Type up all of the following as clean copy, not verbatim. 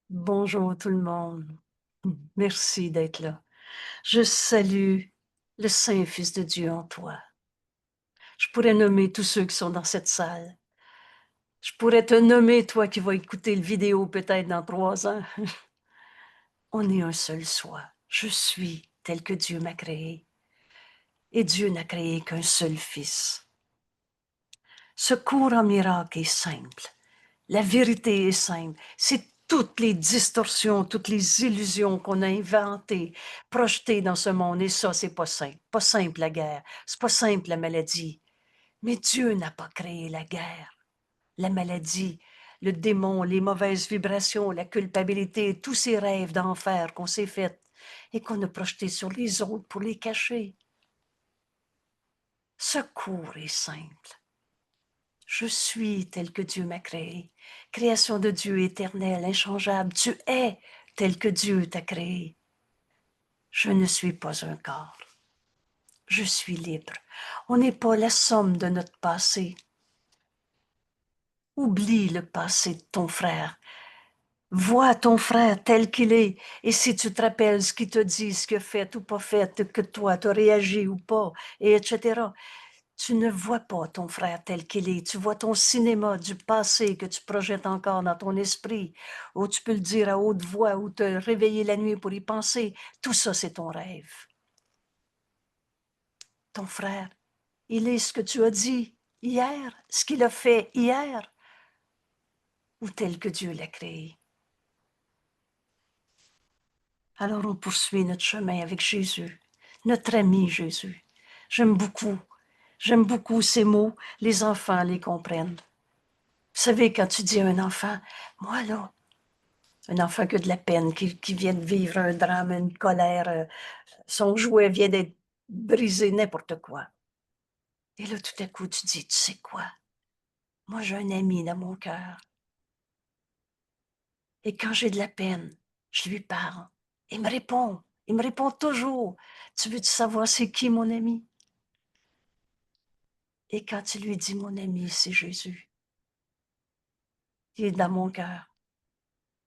Bonjour tout le monde. Merci d'être là. Je salue le Saint-Fils de Dieu en toi. Je pourrais nommer tous ceux qui sont dans cette salle. Je pourrais te nommer, toi qui vas écouter le vidéo peut-être dans 3 ans. On est un seul soi. Je suis tel que Dieu m'a créé. Et Dieu n'a créé qu'un seul Fils. Ce cours en miracle est simple. La vérité est simple. C'est toutes les distorsions, toutes les illusions qu'on a inventées, projetées dans ce monde. Et ça, c'est pas simple. Pas simple la guerre. C'est pas simple la maladie. Mais Dieu n'a pas créé la guerre, la maladie, le démon, les mauvaises vibrations, la culpabilité, tous ces rêves d'enfer qu'on s'est faits et qu'on a projetés sur les autres pour les cacher. Ce cours est simple. Je suis tel que Dieu m'a créé. Création de Dieu éternelle, inchangeable. Tu es tel que Dieu t'a créé. Je ne suis pas un corps. Je suis libre. On n'est pas la somme de notre passé. Oublie le passé de ton frère. Vois ton frère tel qu'il est. Et si tu te rappelles ce qu'il te dit, ce qu'il a fait ou pas fait, que toi, tu as réagi ou pas, et etc. Tu ne vois pas ton frère tel qu'il est. Tu vois ton cinéma du passé que tu projettes encore dans ton esprit, ou tu peux le dire à haute voix, ou te réveiller la nuit pour y penser. Tout ça, c'est ton rêve. Ton frère, il est ce que tu as dit hier, ce qu'il a fait hier, ou tel que Dieu l'a créé. Alors on poursuit notre chemin avec Jésus, notre ami Jésus. J'aime beaucoup ces mots, les enfants les comprennent. Vous savez, quand tu dis à un enfant, moi là, un enfant qui a de la peine, qui vient de vivre un drame, une colère, son jouet vient d'être brisé, n'importe quoi. Et là, tout à coup, tu dis, tu sais quoi? Moi, j'ai un ami dans mon cœur. Et quand j'ai de la peine, je lui parle. Il me répond. Il me répond toujours. Tu veux-tu savoir c'est qui mon ami? Et quand tu lui dis, mon ami, c'est Jésus. Il est dans mon cœur.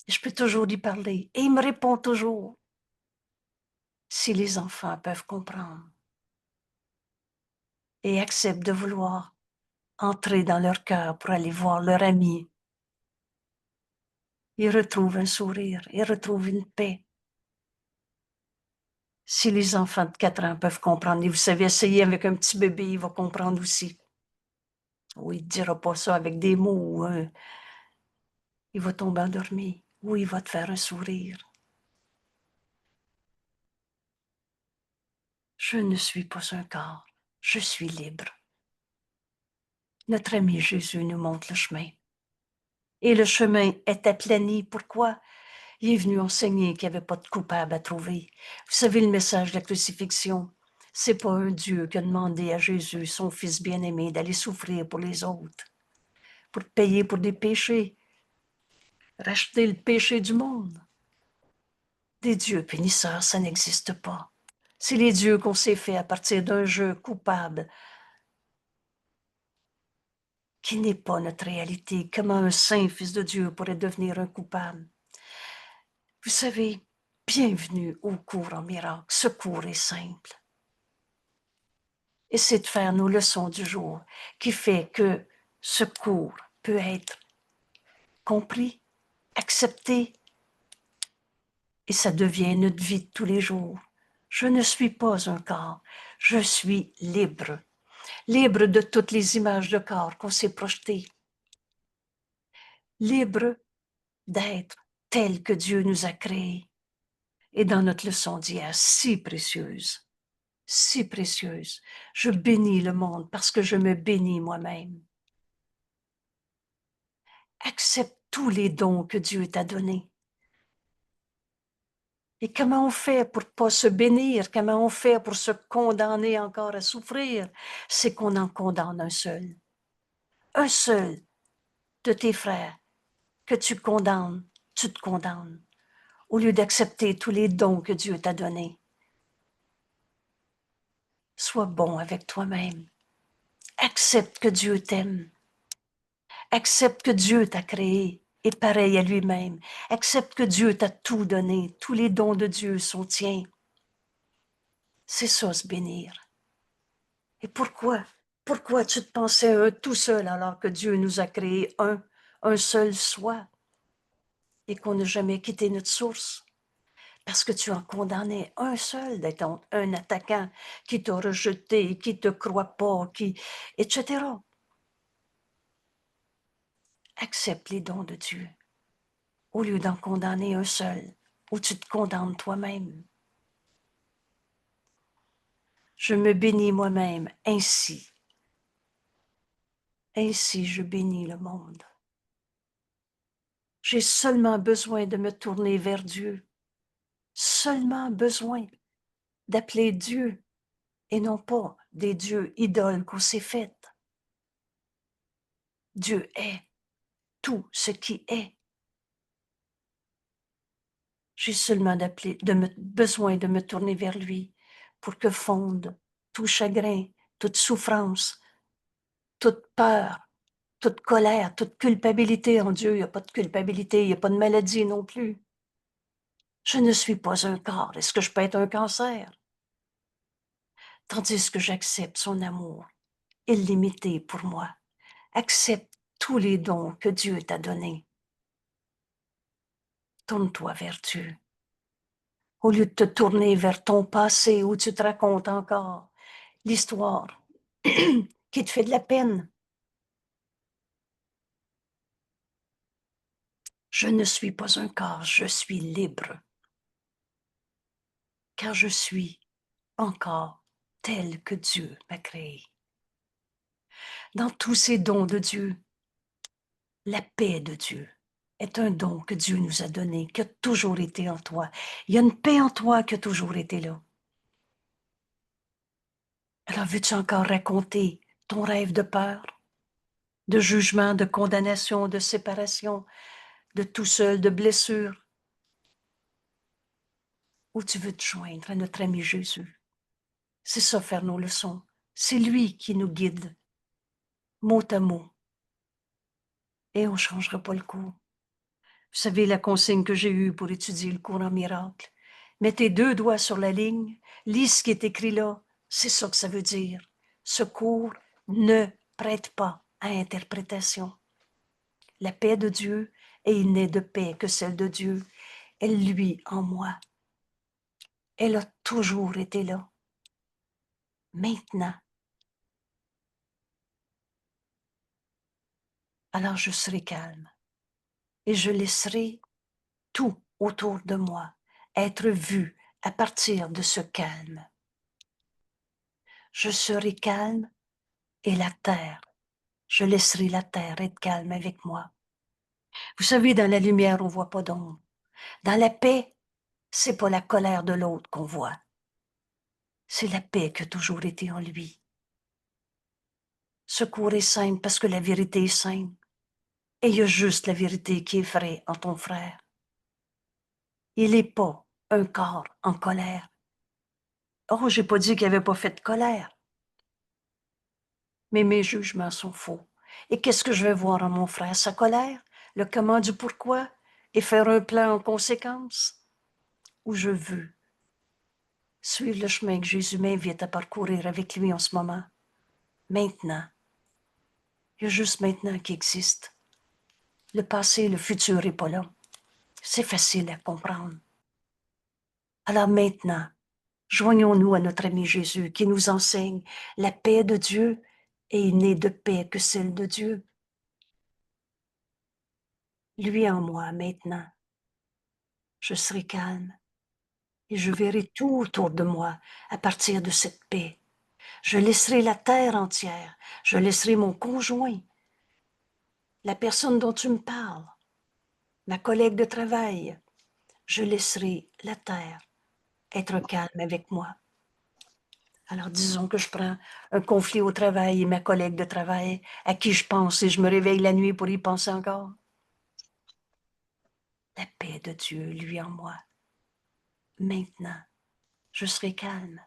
Et je peux toujours lui parler. Et il me répond toujours. Si les enfants peuvent comprendre et acceptent de vouloir entrer dans leur cœur pour aller voir leur ami, ils retrouvent un sourire, ils retrouvent une paix. Si les enfants de 4 ans peuvent comprendre, et vous savez, essayer avec un petit bébé, il va comprendre aussi. Oui, il ne dira pas ça avec des mots. Il va tomber endormi. Oui, il va te faire un sourire. Je ne suis pas un corps. Je suis libre. Notre ami Jésus nous montre le chemin. Et le chemin est aplani. Pourquoi? Il est venu enseigner qu'il n'y avait pas de coupable à trouver. Vous savez, le message de la crucifixion, c'est pas un Dieu qui a demandé à Jésus, son fils bien-aimé, d'aller souffrir pour les autres, pour payer pour des péchés, racheter le péché du monde. Des dieux pénisseurs, ça n'existe pas. C'est les dieux qu'on s'est fait à partir d'un jeu coupable qui n'est pas notre réalité. Comment un saint fils de Dieu pourrait devenir un coupable? Vous savez, bienvenue au cours en miracle. Ce cours est simple. Et c'est de faire nos leçons du jour qui fait que ce cours peut être compris, accepté, et ça devient notre vie de tous les jours. Je ne suis pas un corps, je suis libre. Libre de toutes les images de corps qu'on s'est projetées. Libre d'être tel que Dieu nous a créés. Et dans notre leçon d'hier, si précieuse, si précieuse, je bénis le monde parce que je me bénis moi-même. Accepte tous les dons que Dieu t'a donnés. Et comment on fait pour ne pas se bénir? Comment on fait pour se condamner encore à souffrir? C'est qu'on en condamne un seul. Un seul de tes frères que tu condamnes, tu te condamnes, au lieu d'accepter tous les dons que Dieu t'a donnés. Sois bon avec toi-même. Accepte que Dieu t'aime. Accepte que Dieu t'a créé est pareil à lui-même. Accepte que Dieu t'a tout donné. Tous les dons de Dieu sont tiens. C'est ça, se bénir. Et pourquoi? Pourquoi tu te pensais un tout seul alors que Dieu nous a créé un seul soi et qu'on n'a jamais quitté notre source? Parce que tu en condamnais un seul d'être un attaquant qui t'a rejeté, qui te croit pas, etc. Accepte les dons de Dieu au lieu d'en condamner un seul, où tu te condamnes toi-même. Je me bénis moi-même ainsi. Ainsi, je bénis le monde. J'ai seulement besoin de me tourner vers Dieu. Seulement besoin d'appeler Dieu et non pas des dieux idoles qu'on s'est faites. Dieu est tout ce qui est. J'ai seulement besoin de me tourner vers lui pour que fonde tout chagrin, toute souffrance, toute peur, toute colère, toute culpabilité en Dieu. Il n'y a pas de culpabilité, il n'y a pas de maladie non plus. Je ne suis pas un corps. Est-ce que je peux être un cancer? Tandis que j'accepte son amour illimité pour moi. Accepte tous les dons que Dieu t'a donnés. Tourne-toi vers Dieu. Au lieu de te tourner vers ton passé où tu te racontes encore l'histoire qui te fait de la peine. Je ne suis pas un corps, je suis libre. Car je suis encore tel que Dieu m'a créé. Dans tous ces dons de Dieu, la paix de Dieu est un don que Dieu nous a donné, qui a toujours été en toi. Il y a une paix en toi qui a toujours été là. Alors, veux-tu encore raconter ton rêve de peur, de jugement, de condamnation, de séparation, de tout seul, de blessure? Ou tu veux te joindre à notre ami Jésus? C'est ça, faire nos leçons. C'est lui qui nous guide, mot à mot. Et on ne changera pas le cours. Vous savez la consigne que j'ai eue pour étudier le cours en miracle? Mets tes deux doigts sur la ligne, lis ce qui est écrit là. C'est ça que ça veut dire. Ce cours ne prête pas à interprétation. La paix de Dieu, et il n'est de paix que celle de Dieu. Elle, lui, en moi. Elle a toujours été là. Maintenant. Alors je serai calme et je laisserai tout autour de moi être vu à partir de ce calme. Je serai calme et la terre, je laisserai la terre être calme avec moi. Vous savez, dans la lumière, on ne voit pas d'ombre. Dans la paix, c'est pas la colère de l'autre qu'on voit. C'est la paix qui a toujours été en lui. Ce cours est simple parce que la vérité est simple. Et il y a juste la vérité qui est vraie en ton frère. Il n'est pas un corps en colère. Oh, j'ai pas dit qu'il n'avait pas fait de colère. Mais mes jugements sont faux. Et qu'est-ce que je vais voir en mon frère? Sa colère? Le comment du pourquoi? Et faire un plan en conséquence? Ou je veux suivre le chemin que Jésus m'invite à parcourir avec lui en ce moment? Maintenant. Il y a juste maintenant qui existe. Le passé, le futur n'est pas là. C'est facile à comprendre. Alors maintenant, joignons-nous à notre ami Jésus qui nous enseigne la paix de Dieu et il n'est de paix que celle de Dieu. Lui en moi maintenant, je serai calme et je verrai tout autour de moi à partir de cette paix. Je laisserai la terre entière, je laisserai mon conjoint, la personne dont tu me parles, ma collègue de travail, je laisserai la terre être calme avec moi. Alors disons que je prends un conflit au travail et ma collègue de travail à qui je pense et je me réveille la nuit pour y penser encore. La paix de Dieu, lui en moi. Maintenant, je serai calme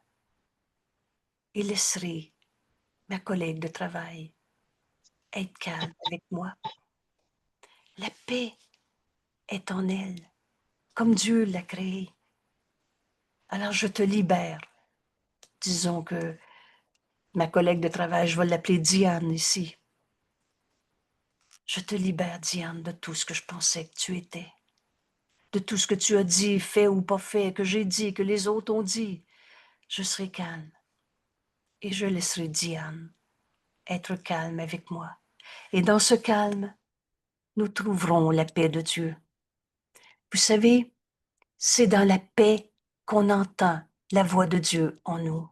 et laisserai ma collègue de travail être calme avec moi. La paix est en elle, comme Dieu l'a créée. Alors je te libère. Disons que ma collègue de travail, je vais l'appeler Diane ici. Je te libère, Diane, de tout ce que je pensais que tu étais, de tout ce que tu as dit, fait ou pas fait, que j'ai dit, que les autres ont dit. Je serai calme et je laisserai Diane être calme avec moi. Et dans ce calme, nous trouverons la paix de Dieu. Vous savez, c'est dans la paix qu'on entend la voix de Dieu en nous.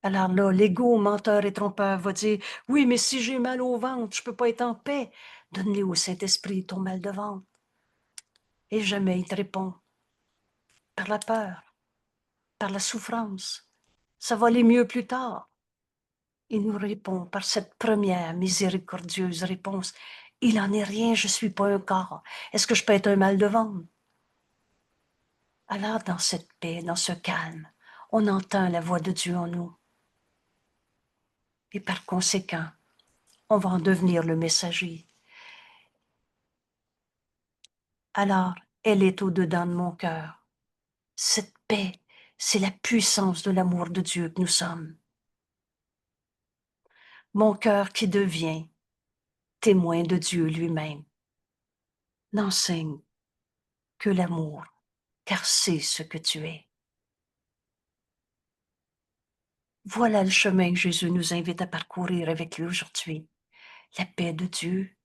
Alors là, l'ego menteur et trompeur va dire, oui, mais si j'ai mal au ventre, je ne peux pas être en paix. Donne-lui au Saint-Esprit ton mal de ventre. Et jamais il te répond. Par la peur, par la souffrance. Ça va aller mieux plus tard. Il nous répond par cette première miséricordieuse réponse. Il n'en est rien, je ne suis pas un corps. Est-ce que je peux être un mal de ventre? Alors, dans cette paix, dans ce calme, on entend la voix de Dieu en nous. Et par conséquent, on va en devenir le messager. Alors, elle est au-dedans de mon cœur. Cette paix, c'est la puissance de l'amour de Dieu que nous sommes. Mon cœur qui devient témoin de Dieu lui-même n'enseigne que l'amour, car c'est ce que tu es. Voilà le chemin que Jésus nous invite à parcourir avec lui aujourd'hui. La paix de Dieu,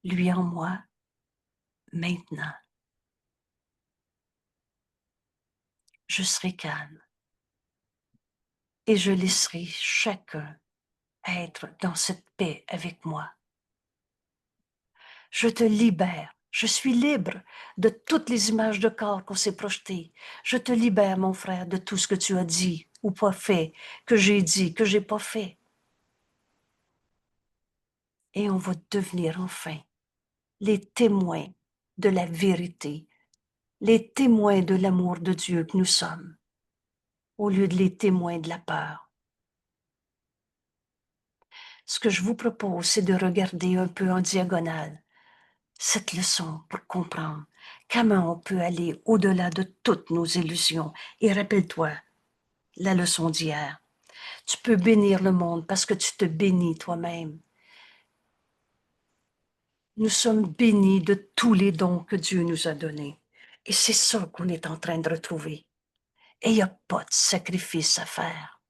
lui en moi, maintenant. Je serai calme et je laisserai chacun être dans cette paix avec moi. Je te libère. Je suis libre de toutes les images de corps qu'on s'est projetées. Je te libère, mon frère, de tout ce que tu as dit ou pas fait, que j'ai dit, que j'ai pas fait. Et on va devenir enfin les témoins de la vérité, les témoins de l'amour de Dieu que nous sommes, au lieu de les témoins de la peur. Ce que je vous propose, c'est de regarder un peu en diagonale cette leçon pour comprendre comment on peut aller au-delà de toutes nos illusions. Et rappelle-toi la leçon d'hier. Tu peux bénir le monde parce que tu te bénis toi-même. Nous sommes bénis de tous les dons que Dieu nous a donnés. Et c'est ça qu'on est en train de retrouver. Et il n'y a pas de sacrifice à faire.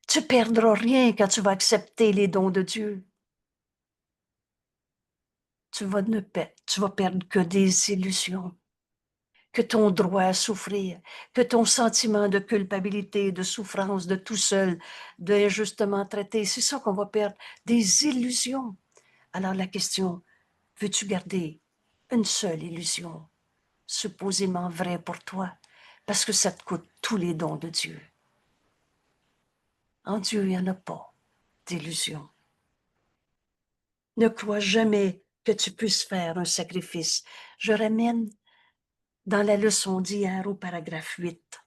Tu ne perdras rien quand tu vas accepter les dons de Dieu. Tu vas perdre que des illusions, que ton droit à souffrir, que ton sentiment de culpabilité, de souffrance, de tout seul, d'injustement traité. C'est ça qu'on va perdre, des illusions. Alors la question, veux-tu garder une seule illusion, supposément vraie pour toi, parce que ça te coûte tous les dons de Dieu? En Dieu, il n'y en a pas d'illusion. Ne crois jamais que tu puisses faire un sacrifice. Je ramène dans la leçon d'hier au paragraphe 8.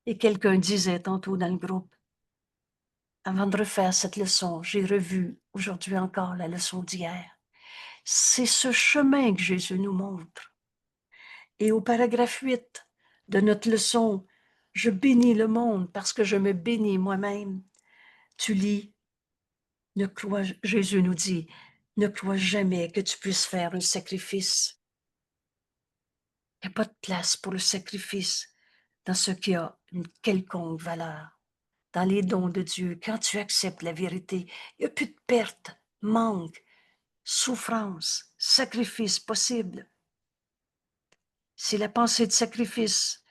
Et quelqu'un disait tantôt dans le groupe, avant de refaire cette leçon, j'ai revu aujourd'hui encore la leçon d'hier. C'est ce chemin que Jésus nous montre. Et au paragraphe 8 de notre leçon, je bénis le monde parce que je me bénis moi-même. Tu lis, Jésus nous dit, ne crois jamais que tu puisses faire un sacrifice. Il n'y a pas de place pour le sacrifice dans ce qui a une quelconque valeur. Dans les dons de Dieu, quand tu acceptes la vérité, il n'y a plus de perte, manque, souffrance, sacrifice possible. Si la pensée de sacrifice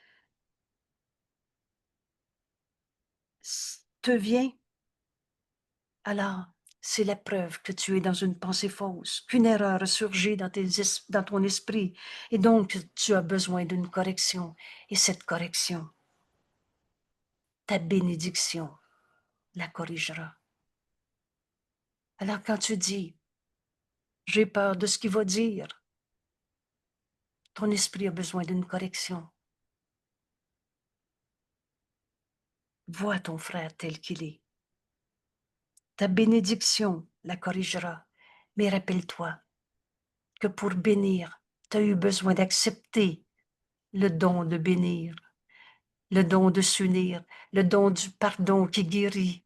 te vient, alors c'est la preuve que tu es dans une pensée fausse, qu'une erreur a surgi dans ton esprit, et donc tu as besoin d'une correction. Et cette correction, ta bénédiction la corrigera. Alors quand tu dis, j'ai peur de ce qu'il va dire, ton esprit a besoin d'une correction. Vois ton frère tel qu'il est. Ta bénédiction la corrigera. Mais rappelle-toi que pour bénir, tu as eu besoin d'accepter le don de bénir, le don de s'unir, le don du pardon qui guérit.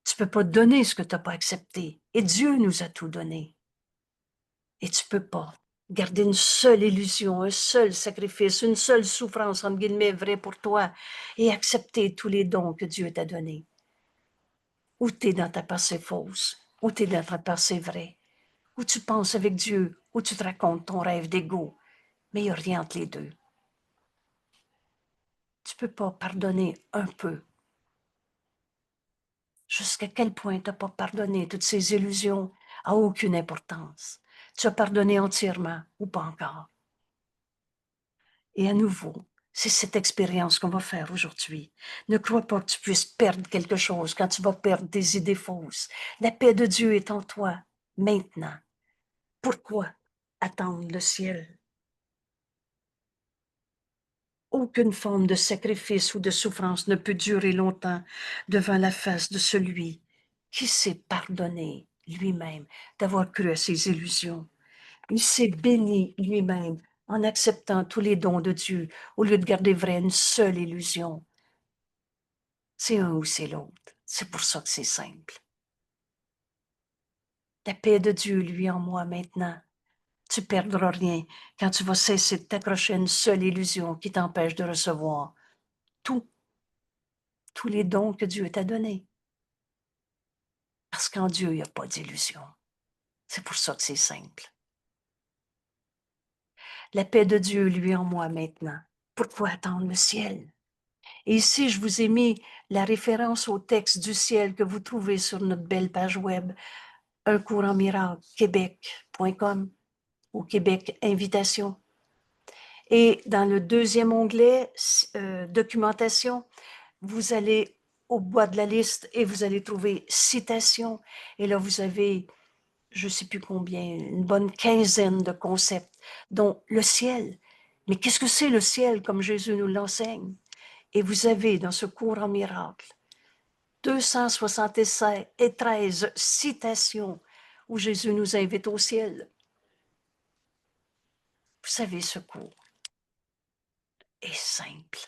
Tu peux pas donner ce que tu n'as pas accepté. Et Dieu nous a tout donné. Et tu peux pas garder une seule illusion, un seul sacrifice, une seule souffrance, entre guillemets, vraie pour toi, et accepter tous les dons que Dieu t'a donnés. Ou tu es dans ta pensée fausse, ou tu es dans ta pensée vraie, ou tu penses avec Dieu, ou tu te racontes ton rêve d'ego. Mais il n'y a rien entre les deux. Tu peux pas pardonner un peu. Jusqu'à quel point tu n'as pas pardonné toutes ces illusions a aucune importance. Tu as pardonné entièrement ou pas encore. Et à nouveau, c'est cette expérience qu'on va faire aujourd'hui. Ne crois pas que tu puisses perdre quelque chose quand tu vas perdre des idées fausses. La paix de Dieu est en toi, maintenant. Pourquoi attendre le ciel? Aucune forme de sacrifice ou de souffrance ne peut durer longtemps devant la face de celui qui s'est pardonné lui-même d'avoir cru à ses illusions. Il s'est béni lui-même en acceptant tous les dons de Dieu au lieu de garder vrai une seule illusion. C'est un ou c'est l'autre. C'est pour ça que c'est simple. La paix de Dieu, lui, en moi maintenant. Tu perdras rien quand tu vas cesser de t'accrocher à une seule illusion qui t'empêche de recevoir tous les dons que Dieu t'a donnés. Parce qu'en Dieu, il n'y a pas d'illusion. C'est pour ça que c'est simple. La paix de Dieu, lui, en moi maintenant. Pourquoi attendre le ciel? Et ici, je vous ai mis la référence au texte du ciel que vous trouvez sur notre belle page web, un cours en miracle, québec.com ou Québec Invitation. Et dans le deuxième onglet, documentation, vous allez au bas de la liste et vous allez trouver citation. Et là, vous avez, je ne sais plus combien, une bonne quinzaine de concepts, dont le ciel. Mais qu'est-ce que c'est le ciel, comme Jésus nous l'enseigne? Et vous avez dans ce cours en miracle 273 citations où Jésus nous invite au ciel. Vous savez, ce cours est simple.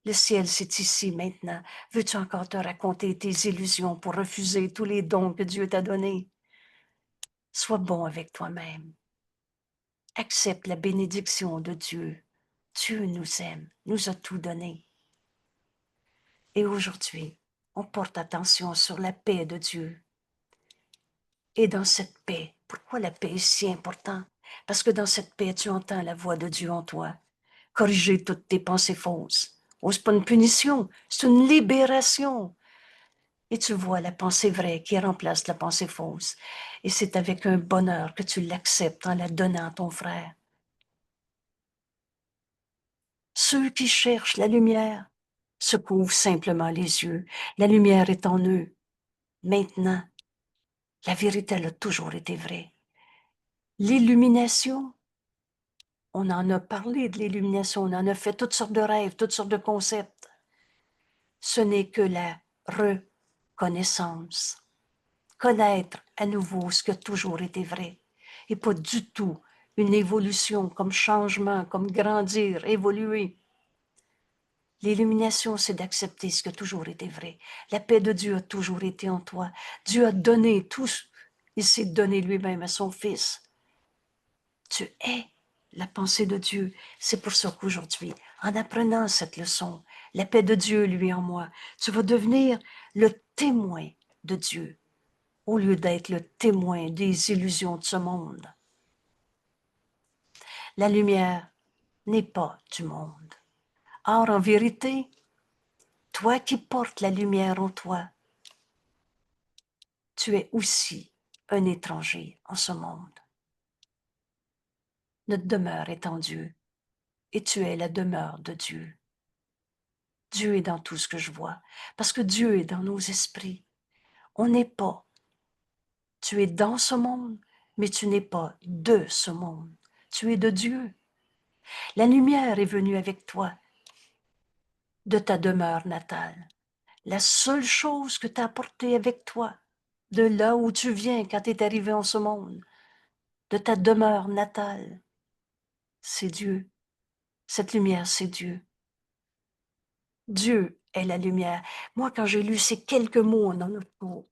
Le ciel, c'est ici maintenant. Veux-tu encore te raconter tes illusions pour refuser tous les dons que Dieu t'a donnés? Sois bon avec toi-même. Accepte la bénédiction de Dieu. Dieu nous aime, nous a tout donné. Et aujourd'hui, on porte attention sur la paix de Dieu. Et dans cette paix, pourquoi la paix est si importante? Parce que dans cette paix, tu entends la voix de Dieu en toi. Corriger toutes tes pensées fausses. Oh, ce n'est pas une punition, c'est une libération. Et tu vois la pensée vraie qui remplace la pensée fausse. Et c'est avec un bonheur que tu l'acceptes en la donnant à ton frère. Ceux qui cherchent la lumière se couvrent simplement les yeux. La lumière est en eux. Maintenant, la vérité, elle a toujours été vraie. L'illumination, on en a parlé de l'illumination, on en a fait toutes sortes de rêves, toutes sortes de concepts. Ce n'est que la reconnaissance. Connaître à nouveau ce qui a toujours été vrai. Et pas du tout une évolution comme changement, comme grandir, évoluer. L'illumination, c'est d'accepter ce qui a toujours été vrai. La paix de Dieu a toujours été en toi. Dieu a donné tout. Il s'est donné lui-même à son Fils. Tu es la pensée de Dieu. C'est pour ça qu'aujourd'hui, en apprenant cette leçon, la paix de Dieu, lui en moi, tu vas devenir le témoin de Dieu au lieu d'être le témoin des illusions de ce monde. La lumière n'est pas du monde. Or, en vérité, toi qui portes la lumière en toi, tu es aussi un étranger en ce monde. Notre demeure est en Dieu et tu es la demeure de Dieu. Dieu est dans tout ce que je vois parce que Dieu est dans nos esprits. On n'est pas. Tu es dans ce monde, mais tu n'es pas de ce monde. Tu es de Dieu. La lumière est venue avec toi de ta demeure natale. La seule chose que tu as apportée avec toi de là où tu viens quand tu es arrivé en ce monde, de ta demeure natale. C'est Dieu. Cette lumière, c'est Dieu. Dieu est la lumière. Moi, quand j'ai lu ces quelques mots dans notre cours,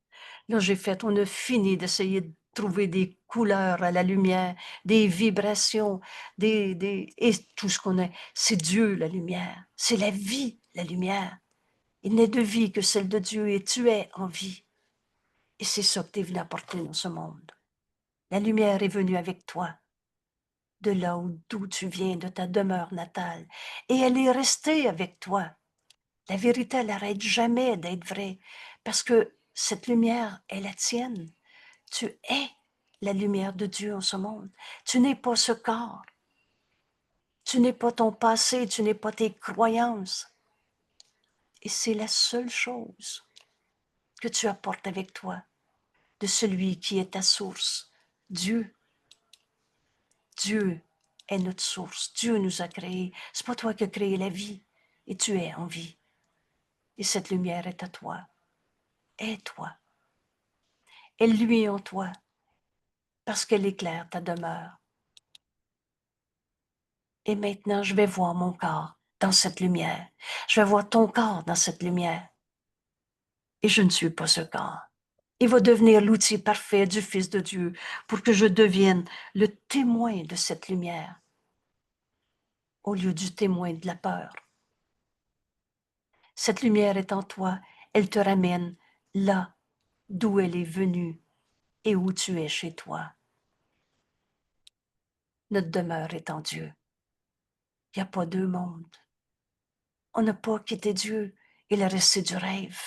là, on a fini d'essayer de trouver des couleurs à la lumière, des vibrations, et tout ce qu'on a. C'est Dieu, la lumière. C'est la vie, la lumière. Il n'est de vie que celle de Dieu et tu es en vie. Et c'est ça que tu es venu apporter dans ce monde. La lumière est venue avec toi, de là d'où tu viens, de ta demeure natale, et elle est restée avec toi. La vérité, elle n'arrête jamais d'être vraie, parce que cette lumière est la tienne. Tu es la lumière de Dieu en ce monde. Tu n'es pas ce corps. Tu n'es pas ton passé, tu n'es pas tes croyances. Et c'est la seule chose que tu apportes avec toi de celui qui est ta source, Dieu. Dieu est notre source. Dieu nous a créés. C'est pas toi qui as créé la vie et tu es en vie. Et cette lumière est à toi. Est toi. Elle luit en toi parce qu'elle éclaire ta demeure. Et maintenant, je vais voir mon corps dans cette lumière. Je vais voir ton corps dans cette lumière. Et je ne suis pas ce corps. Il va devenir l'outil parfait du Fils de Dieu pour que je devienne le témoin de cette lumière au lieu du témoin de la peur. Cette lumière est en toi, elle te ramène là d'où elle est venue et où tu es chez toi. Notre demeure est en Dieu. Il n'y a pas deux mondes. On n'a pas quitté Dieu et le reste c'est du rêve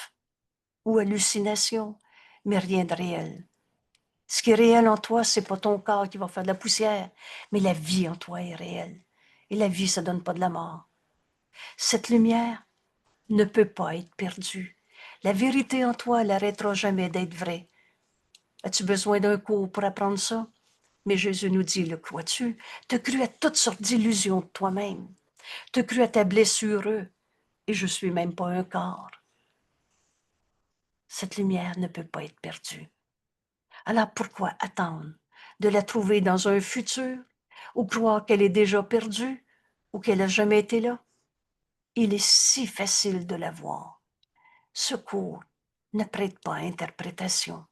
ou hallucination, mais rien de réel. Ce qui est réel en toi, c'est pas ton corps qui va faire de la poussière, mais la vie en toi est réelle. Et la vie, ça donne pas de la mort. Cette lumière ne peut pas être perdue. La vérité en toi, elle n'arrêtera jamais d'être vraie. As-tu besoin d'un cours pour apprendre ça? Mais Jésus nous dit, le crois-tu? T'as cru à toutes sortes d'illusions de toi-même. T'as cru à ta blessure, et je suis même pas un corps. Cette lumière ne peut pas être perdue. Alors pourquoi attendre de la trouver dans un futur ou croire qu'elle est déjà perdue ou qu'elle n'a jamais été là? Il est si facile de la voir. Ce cours ne prête pas à interprétation.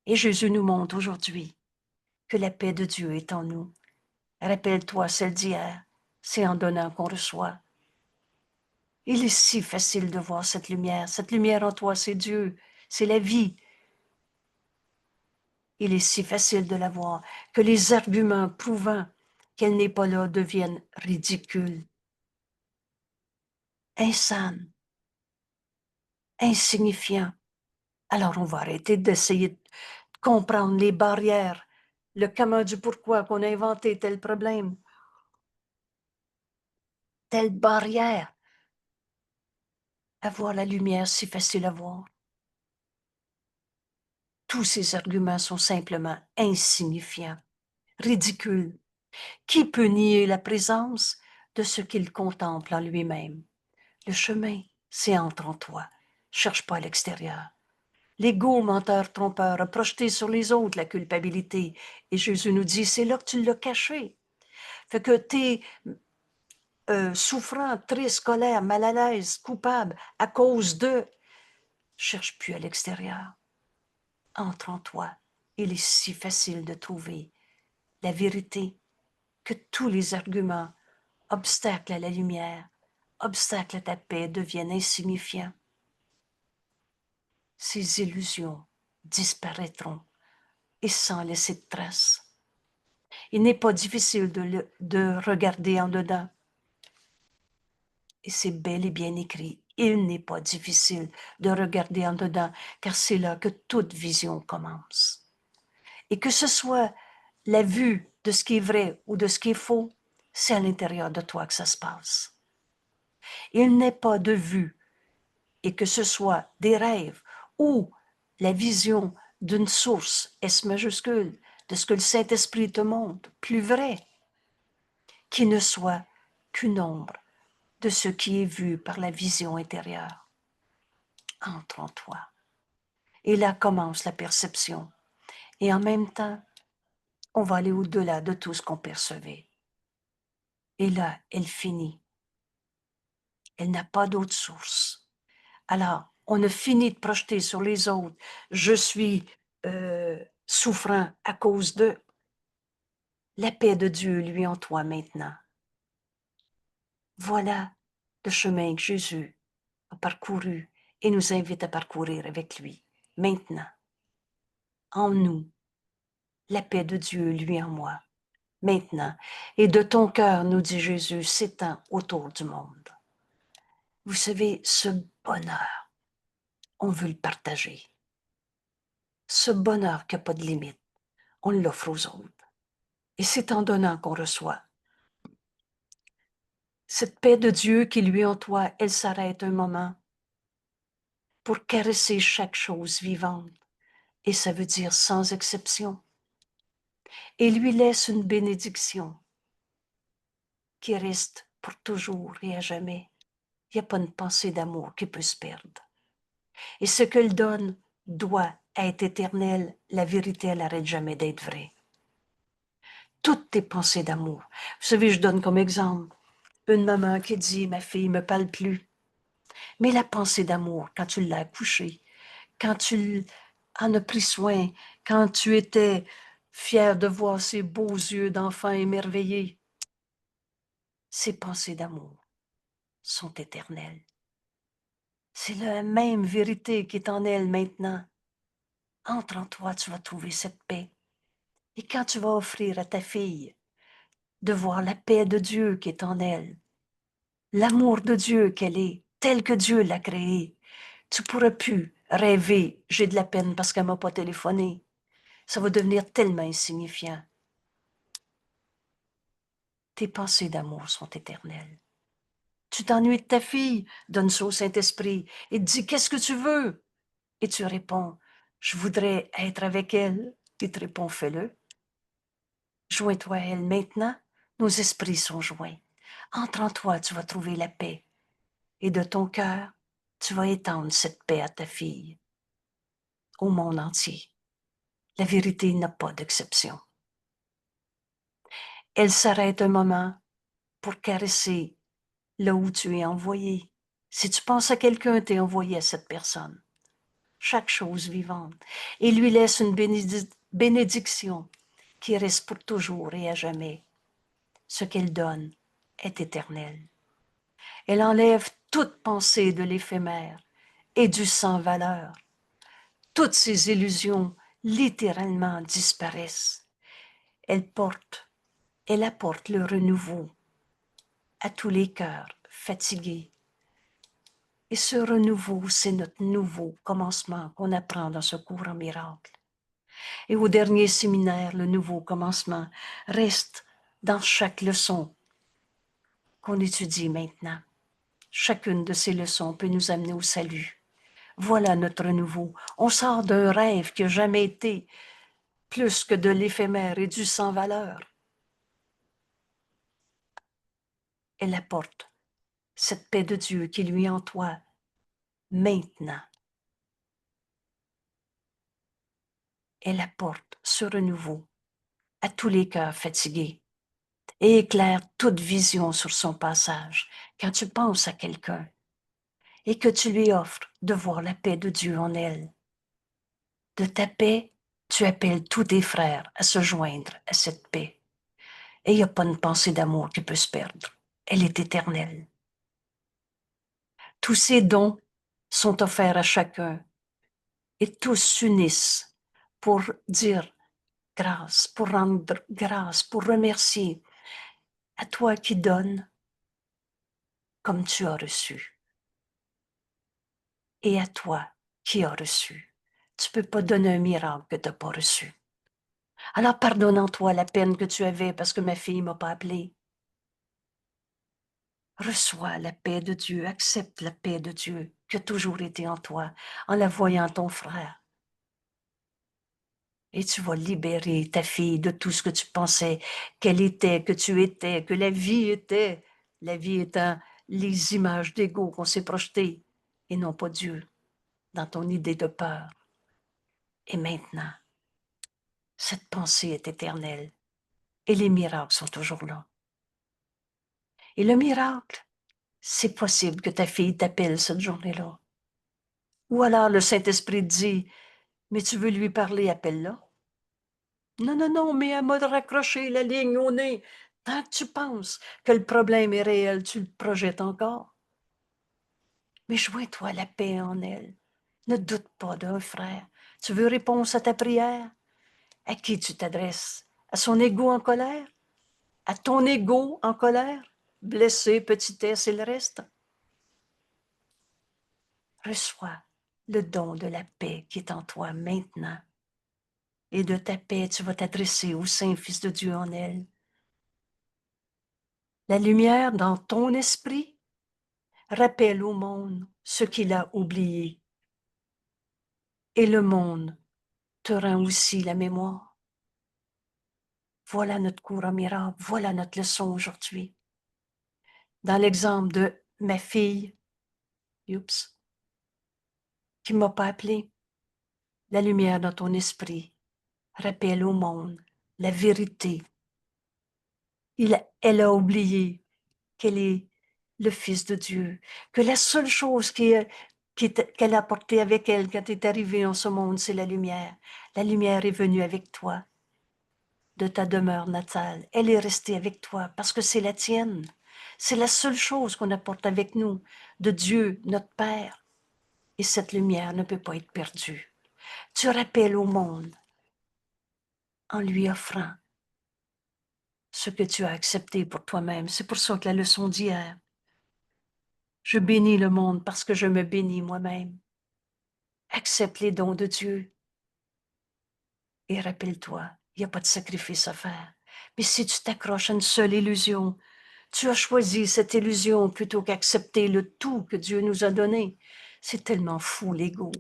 Et Jésus nous montre aujourd'hui que la paix de Dieu est en nous. Rappelle-toi celle d'hier, c'est en donnant qu'on reçoit. Il est si facile de voir cette lumière. Cette lumière en toi, c'est Dieu, c'est la vie. Il est si facile de la voir que les arguments prouvant qu'elle n'est pas là deviennent ridicules, insanes, insignifiants. Alors on va arrêter d'essayer de comprendre les barrières, le comment du pourquoi qu'on a inventé tel problème, telle barrière. À voir la lumière si facile à voir. Tous ces arguments sont simplement insignifiants, ridicules. Qui peut nier la présence de ce qu'il contemple en lui-même? Le chemin, c'est entre en toi. Cherche pas à l'extérieur. L'ego, menteur, trompeur, a projeté sur les autres la culpabilité. Et Jésus nous dit, c'est là que tu l'as caché. Fait que t'es souffrant, triste, colère, mal à l'aise, coupable, à cause de... Cherche plus à l'extérieur. Entre en toi. Il est si facile de trouver la vérité que tous les arguments, obstacles à la lumière, obstacles à ta paix deviennent insignifiants. Ces illusions disparaîtront et sans laisser de traces. Il n'est pas difficile de regarder en dedans. Et c'est bel et bien écrit. Il n'est pas difficile de regarder en dedans, car c'est là que toute vision commence. Et que ce soit la vue de ce qui est vrai ou de ce qui est faux, c'est à l'intérieur de toi que ça se passe. Il n'est pas de vue, et que ce soit des rêves ou la vision d'une source, S majuscule, de ce que le Saint-Esprit te montre, plus vrai, qui ne soit qu'une ombre de ce qui est vu par la vision intérieure. Entre en toi. Et là commence la perception. Et en même temps, on va aller au-delà de tout ce qu'on percevait. Et là, elle finit. Elle n'a pas d'autre source. Alors, on a fini de projeter sur les autres. Je suis souffrant à cause de la paix de Dieu, lui en toi maintenant. Voilà le chemin que Jésus a parcouru et nous invite à parcourir avec lui. Maintenant, en nous, la paix de Dieu, lui en moi. Maintenant, et de ton cœur, nous dit Jésus, s'étend autour du monde. Vous savez, ce bonheur, on veut le partager. Ce bonheur qui n'a pas de limite, on l'offre aux autres. Et c'est en donnant qu'on reçoit. Cette paix de Dieu qui lui en toi, elle s'arrête un moment pour caresser chaque chose vivante. Et ça veut dire sans exception. Et lui laisse une bénédiction qui reste pour toujours et à jamais. Il n'y a pas une pensée d'amour qui peut se perdre. Et ce qu'elle donne doit être éternel. La vérité, elle n'arrête jamais d'être vraie. Toutes tes pensées d'amour. Vous savez, je donne comme exemple une maman qui dit, ma fille ne me parle plus. Mais la pensée d'amour, quand tu l'as accouchée, quand tu en as pris soin, quand tu étais fier de voir ses beaux yeux d'enfant émerveillés, ces pensées d'amour sont éternelles. C'est la même vérité qui est en elle maintenant. Entre en toi, tu vas trouver cette paix. Et quand tu vas offrir à ta fille de voir la paix de Dieu qui est en elle, l'amour de Dieu qu'elle est, tel que Dieu l'a créée, tu ne pourras plus rêver, j'ai de la peine parce qu'elle ne m'a pas téléphoné. Ça va devenir tellement insignifiant. Tes pensées d'amour sont éternelles. Tu t'ennuies de ta fille, donne ça au Saint-Esprit et te dis, qu'est-ce que tu veux? Et tu réponds, je voudrais être avec elle. Il te répond, fais-le. Joins-toi à elle maintenant. Nos esprits sont joints. Entre en toi, tu vas trouver la paix. Et de ton cœur, tu vas étendre cette paix à ta fille, au monde entier. La vérité n'a pas d'exception. Elle s'arrête un moment pour caresser là où tu es envoyé. Si tu penses à quelqu'un, tu es envoyé à cette personne. Chaque chose vivante. Et lui laisse une bénédiction qui reste pour toujours et à jamais. Ce qu'elle donne est éternel. Elle enlève toute pensée de l'éphémère et du sans valeur. Toutes ces illusions littéralement disparaissent. Elle apporte le renouveau à tous les cœurs fatigués. Et ce renouveau, c'est notre nouveau commencement qu'on apprend dans ce cours en miracle. Et au dernier séminaire, le nouveau commencement reste dans chaque leçon qu'on étudie maintenant. Chacune de ces leçons peut nous amener au salut. Voilà notre renouveau. On sort d'un rêve qui n'a jamais été plus que de l'éphémère et du sans valeur. Elle apporte cette paix de Dieu qui lui est en toi maintenant. Elle apporte ce renouveau à tous les cœurs fatigués et éclaire toute vision sur son passage. Quand tu penses à quelqu'un et que tu lui offres de voir la paix de Dieu en elle, de ta paix, tu appelles tous tes frères à se joindre à cette paix. Et il n'y a pas une pensée d'amour qui peut se perdre. Elle est éternelle. Tous ces dons sont offerts à chacun et tous s'unissent pour dire grâce, pour rendre grâce, pour remercier à toi qui donnes comme tu as reçu et à toi qui as reçu. Tu ne peux pas donner un miracle que tu n'as pas reçu. Alors pardonne en toi la peine que tu avais parce que ma fille ne m'a pas appelé. Reçois la paix de Dieu, accepte la paix de Dieu qui a toujours été en toi en la voyant ton frère. Et tu vas libérer ta fille de tout ce que tu pensais qu'elle était, que tu étais, que la vie était. La vie étant les images d'ego qu'on s'est projetées et non pas Dieu dans ton idée de peur. Et maintenant, cette pensée est éternelle et les miracles sont toujours là. Et le miracle, c'est possible que ta fille t'appelle cette journée-là. Ou alors le Saint-Esprit te dit, mais tu veux lui parler, appelle-la. Non, non, non, mais elle m'a raccroché la ligne au nez. Tant que tu penses que le problème est réel, tu le projettes encore. Mais joins-toi à la paix en elle. Ne doute pas d'un frère. Tu veux réponse à ta prière? À qui tu t'adresses? À son ego en colère? À ton ego en colère? Blessé, petitesse et le reste? Reçois le don de la paix qui est en toi maintenant. Et de ta paix, tu vas t'adresser au Saint-Fils de Dieu en elle. La lumière dans ton esprit rappelle au monde ce qu'il a oublié. Et le monde te rend aussi la mémoire. Voilà notre cours en miracle, voilà notre leçon aujourd'hui. Dans l'exemple de ma fille, qui ne m'a pas appelé, la lumière dans ton esprit rappelle au monde la vérité. Elle a oublié qu'elle est le Fils de Dieu, que la seule chose qu'elle a portée avec elle quand elle est arrivée en ce monde, c'est la lumière. La lumière est venue avec toi de ta demeure natale. Elle est restée avec toi parce que c'est la tienne. C'est la seule chose qu'on apporte avec nous de Dieu, notre Père. Et cette lumière ne peut pas être perdue. Tu rappelles au monde en lui offrant ce que tu as accepté pour toi-même. C'est pour ça que la leçon d'hier, je bénis le monde parce que je me bénis moi-même. Accepte les dons de Dieu et rappelle-toi, il n'y a pas de sacrifice à faire. Mais si tu t'accroches à une seule illusion, tu as choisi cette illusion plutôt qu'accepter le tout que Dieu nous a donné. C'est tellement fou, l'ego.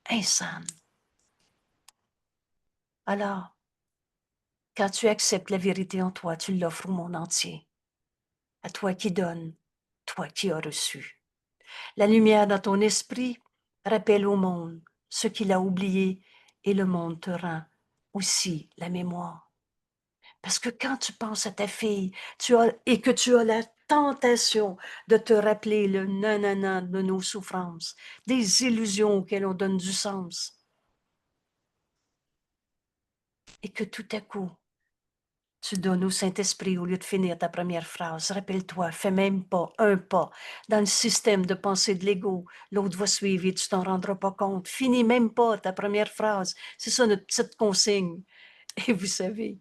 Insane. Alors, quand tu acceptes la vérité en toi, tu l'offres au monde entier. À toi qui donnes, toi qui as reçu. La lumière dans ton esprit rappelle au monde ce qu'il a oublié et le monde te rend aussi la mémoire. Parce que quand tu penses à ta fille et que tu as la tentation de te rappeler le nanana de nos souffrances, des illusions auxquelles on donne du sens, et que tout à coup, tu donnes au Saint-Esprit au lieu de finir ta première phrase. Rappelle-toi, fais même pas un pas dans le système de pensée de l'ego. L'autre va suivre et tu t'en rendras pas compte. Finis même pas ta première phrase. C'est ça notre petite consigne. Et vous savez,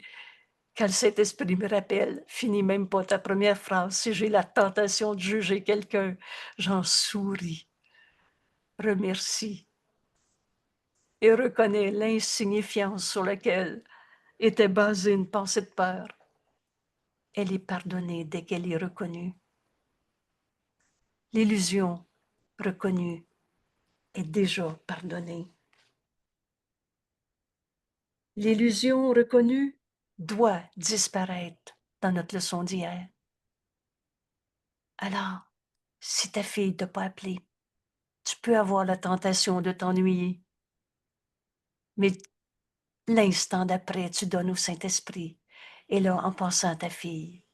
quand le Saint-Esprit me rappelle, finis même pas ta première phrase. Si j'ai la tentation de juger quelqu'un, j'en souris, remercie et reconnais l'insignifiance sur laquelle était basée une pensée de peur. Elle est pardonnée dès qu'elle est reconnue. L'illusion reconnue est déjà pardonnée. L'illusion reconnue doit disparaître dans notre leçon d'hier. Alors, si ta fille ne t'a pas appelé, tu peux avoir la tentation de t'ennuyer. Mais l'instant d'après, tu donnes au Saint-Esprit. Et là, en pensant à ta fille,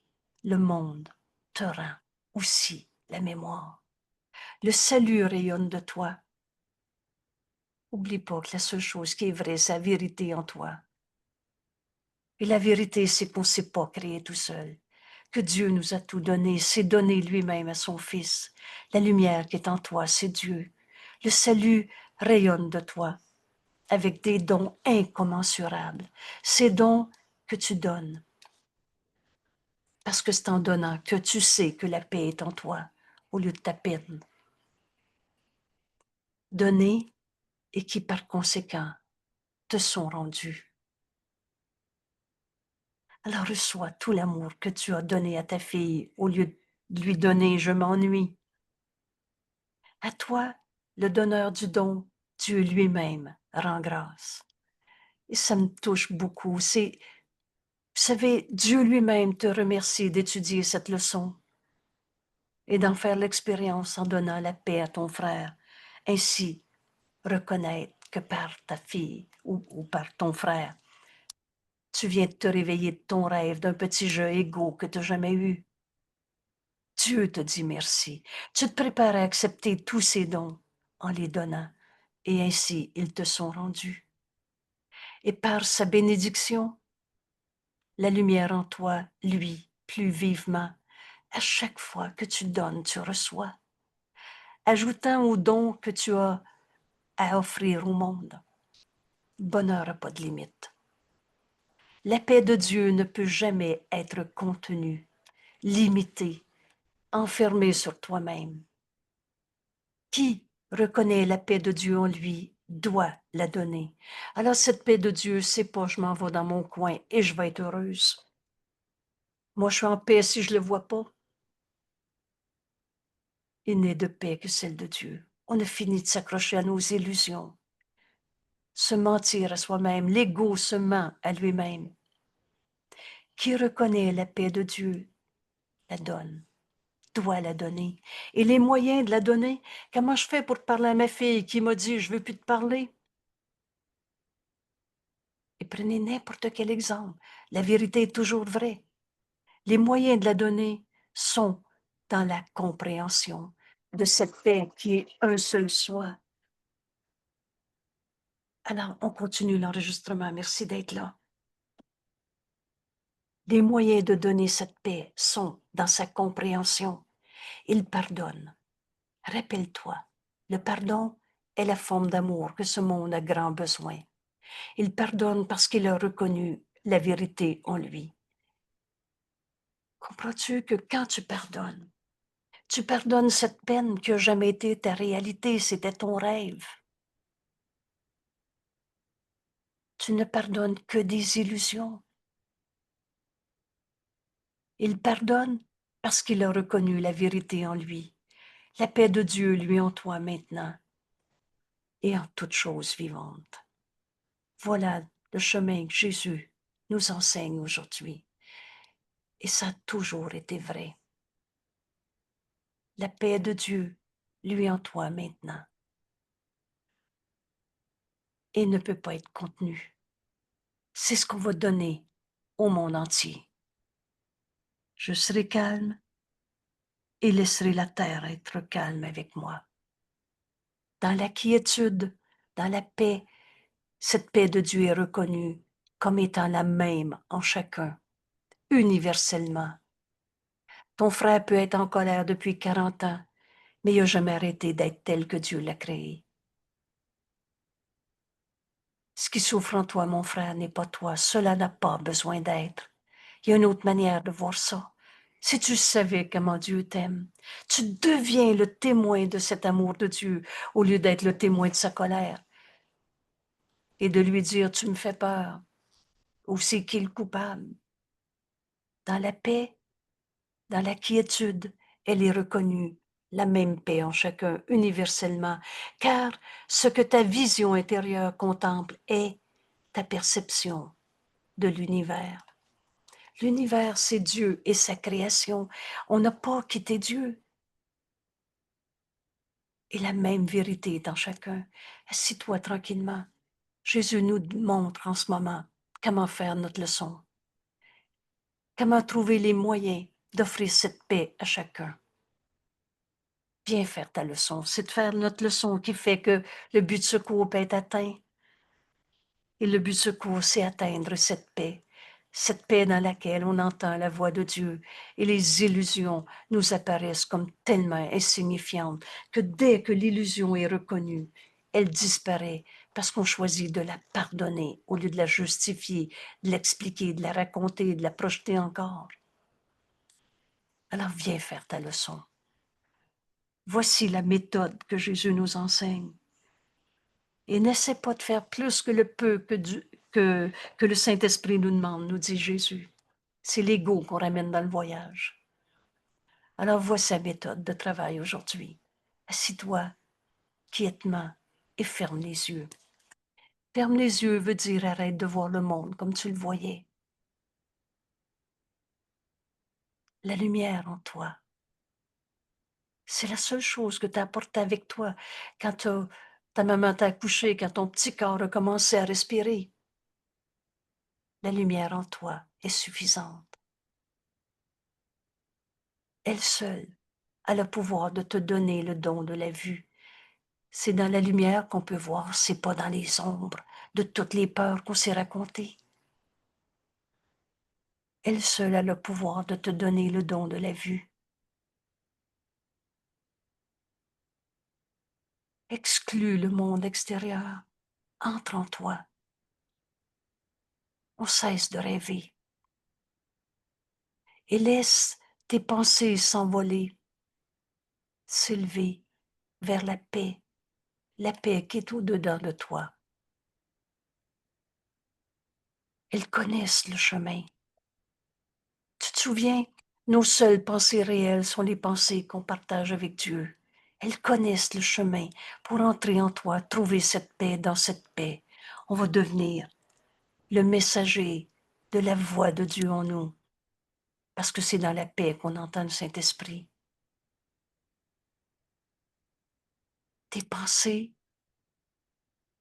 le monde te rend aussi la mémoire. Le salut rayonne de toi. Oublie pas que la seule chose qui est vraie, c'est la vérité en toi. Et la vérité, c'est qu'on ne s'est pas créé tout seul. Que Dieu nous a tout donné, s'est donné lui-même à son Fils. La lumière qui est en toi, c'est Dieu. Le salut rayonne de toi avec des dons incommensurables. Ces dons que tu donnes. Parce que c'est en donnant que tu sais que la paix est en toi au lieu de ta peine. Donner et qui par conséquent te sont rendus. Alors reçois tout l'amour que tu as donné à ta fille au lieu de lui donner je m'ennuie. À toi, le donneur du don, Dieu lui-même rend grâce. Et ça me touche beaucoup. Vous savez, Dieu lui-même te remercie d'étudier cette leçon et d'en faire l'expérience en donnant la paix à ton frère. Ainsi, reconnaître que par ta fille, ou par ton frère. Tu viens de te réveiller de ton rêve, d'un petit jeu égaux que tu n'as jamais eu. Dieu te dit merci. Tu te prépares à accepter tous ces dons en les donnant, et ainsi ils te sont rendus. Et par sa bénédiction, la lumière en toi, lui, plus vivement. À chaque fois que tu donnes, tu reçois, ajoutant aux dons que tu as à offrir au monde. Bonheur n'a pas de limite. La paix de Dieu ne peut jamais être contenue, limitée, enfermée sur toi-même. Qui reconnaît la paix de Dieu en lui doit la donner. Alors cette paix de Dieu, c'est pas je m'en vais dans mon coin et je vais être heureuse. Moi, je suis en paix si je ne le vois pas. Il n'est de paix que celle de Dieu. On a fini de s'accrocher à nos illusions, se mentir à soi-même, l'ego se ment à lui-même. Qui reconnaît la paix de Dieu la donne, doit la donner. Et les moyens de la donner, comment je fais pour parler à ma fille qui m'a dit « je veux plus te parler ». Et prenez n'importe quel exemple. La vérité est toujours vraie. Les moyens de la donner sont dans la compréhension de cette paix qui est un seul soi. Alors, on continue l'enregistrement. Merci d'être là. Les moyens de donner cette paix sont dans sa compréhension. Il pardonne. Rappelle-toi, le pardon est la forme d'amour que ce monde a grand besoin. Il pardonne parce qu'il a reconnu la vérité en lui. Comprends-tu que quand tu pardonnes cette peine qui n'a jamais été ta réalité, c'était ton rêve. Tu ne pardonnes que des illusions. Il pardonne parce qu'il a reconnu la vérité en lui. La paix de Dieu, lui, en toi maintenant et en toute chose vivante. Voilà le chemin que Jésus nous enseigne aujourd'hui. Et ça a toujours été vrai. La paix de Dieu, lui, en toi maintenant, et ne peut pas être contenue. C'est ce qu'on va donner au monde entier. Je serai calme et laisserai la terre être calme avec moi. Dans la quiétude, dans la paix, cette paix de Dieu est reconnue comme étant la même en chacun, universellement. Ton frère peut être en colère depuis 40 ans, mais il n'a jamais arrêté d'être tel que Dieu l'a créé. Ce qui souffre en toi, mon frère, n'est pas toi. Cela n'a pas besoin d'être. Il y a une autre manière de voir ça. Si tu savais comment Dieu t'aime, tu deviens le témoin de cet amour de Dieu au lieu d'être le témoin de sa colère et de lui dire « tu me fais peur » ou « c'est qui le coupable ». Dans la paix, dans la quiétude, elle est reconnue, la même paix en chacun, universellement, car ce que ta vision intérieure contemple est ta perception de l'univers. L'univers, c'est Dieu et sa création. On n'a pas quitté Dieu. Et la même vérité est en chacun. Assis-toi tranquillement. Jésus nous montre en ce moment comment faire notre leçon. Comment trouver les moyens d'offrir cette paix à chacun. Viens faire ta leçon. C'est de faire notre leçon qui fait que le but de secours peut être atteint. Et le but de secours, c'est atteindre cette paix dans laquelle on entend la voix de Dieu et les illusions nous apparaissent comme tellement insignifiantes que dès que l'illusion est reconnue, elle disparaît parce qu'on choisit de la pardonner au lieu de la justifier, de l'expliquer, de la raconter, de la projeter encore. Alors viens faire ta leçon. Voici la méthode que Jésus nous enseigne. Et n'essaie pas de faire plus que le peu que le Saint-Esprit nous demande, nous dit Jésus. C'est l'ego qu'on ramène dans le voyage. Alors voici sa méthode de travail aujourd'hui. Assis-toi quiètement et ferme les yeux. Ferme les yeux veut dire arrête de voir le monde comme tu le voyais. La lumière en toi. C'est la seule chose que tu apportes avec toi quand tu as Ta maman t'a accouché quand ton petit corps a commencé à respirer. La lumière en toi est suffisante. Elle seule a le pouvoir de te donner le don de la vue. C'est dans la lumière qu'on peut voir, c'est pas dans les ombres de toutes les peurs qu'on s'est racontées. Elle seule a le pouvoir de te donner le don de la vue. Exclus le monde extérieur, entre en toi. On cesse de rêver et laisse tes pensées s'envoler, s'élever vers la paix qui est au-dedans de toi. Elles connaissent le chemin. Tu te souviens, nos seules pensées réelles sont les pensées qu'on partage avec Dieu. Elles connaissent le chemin pour entrer en toi, trouver cette paix dans cette paix. On va devenir le messager de la voix de Dieu en nous, parce que c'est dans la paix qu'on entend le Saint-Esprit. Tes pensées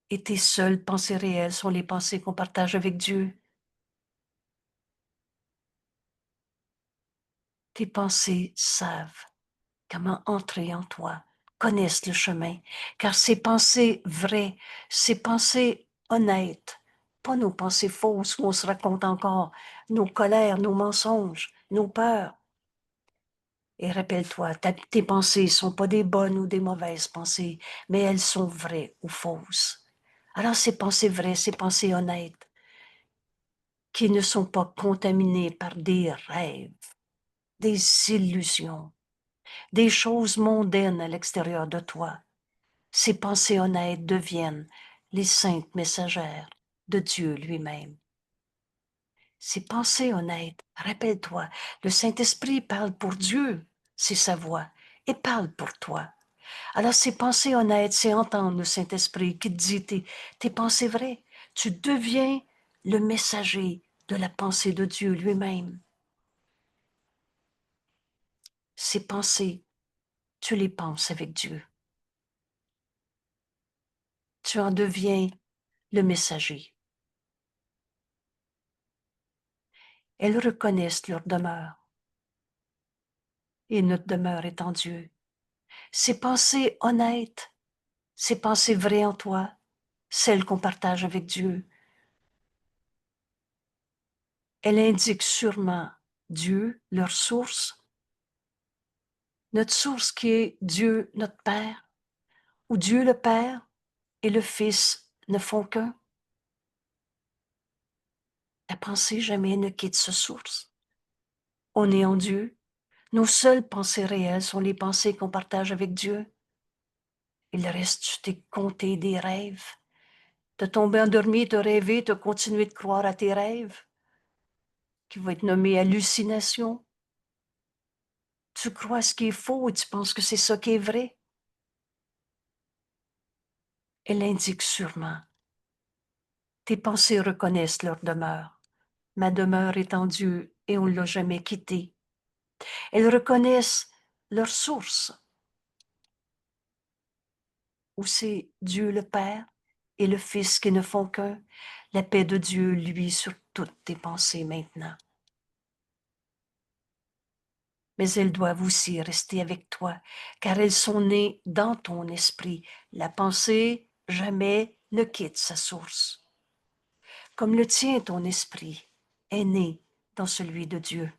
et tes seules pensées réelles sont les pensées qu'on partage avec Dieu. Tes pensées savent comment entrer en toi, connaissent le chemin, car ces pensées vraies, ces pensées honnêtes, pas nos pensées fausses où on se raconte encore nos colères, nos mensonges, nos peurs. Et rappelle-toi, tes pensées ne sont pas des bonnes ou des mauvaises pensées, mais elles sont vraies ou fausses. Alors ces pensées vraies, ces pensées honnêtes, qui ne sont pas contaminées par des rêves, des illusions, des choses mondaines à l'extérieur de toi, ces pensées honnêtes deviennent les saintes messagères de Dieu lui-même. Ces pensées honnêtes, rappelle-toi, le Saint-Esprit parle pour Dieu, c'est sa voix, et parle pour toi. Alors ces pensées honnêtes, c'est entendre le Saint-Esprit qui te dit tes pensées vraies. Tu deviens le messager de la pensée de Dieu lui-même. Ces pensées, tu les penses avec Dieu. Tu en deviens le messager. Elles reconnaissent leur demeure. Et notre demeure est en Dieu. Ces pensées honnêtes, ces pensées vraies en toi, celles qu'on partage avec Dieu, elles indiquent sûrement Dieu, leur source, notre source qui est Dieu, notre Père, où Dieu le Père et le Fils ne font qu'un. La pensée jamais ne quitte ce source. On est en Dieu. Nos seules pensées réelles sont les pensées qu'on partage avec Dieu. Et le reste, tu t'es compté des rêves. Te tomber endormi, te rêver, te continuer de croire à tes rêves, qui vont être nommés hallucinations. Tu crois ce qui est faux et tu penses que c'est ça qui est vrai. Elle indique sûrement. Tes pensées reconnaissent leur demeure. Ma demeure est en Dieu et on ne l'a jamais quittée. Elles reconnaissent leur source, où c'est Dieu le Père et le Fils qui ne font qu'un. La paix de Dieu, lui, sur toutes tes pensées maintenant. Mais elles doivent aussi rester avec toi, car elles sont nées dans ton esprit. La pensée jamais ne quitte sa source. Comme le tien, ton esprit est né dans celui de Dieu.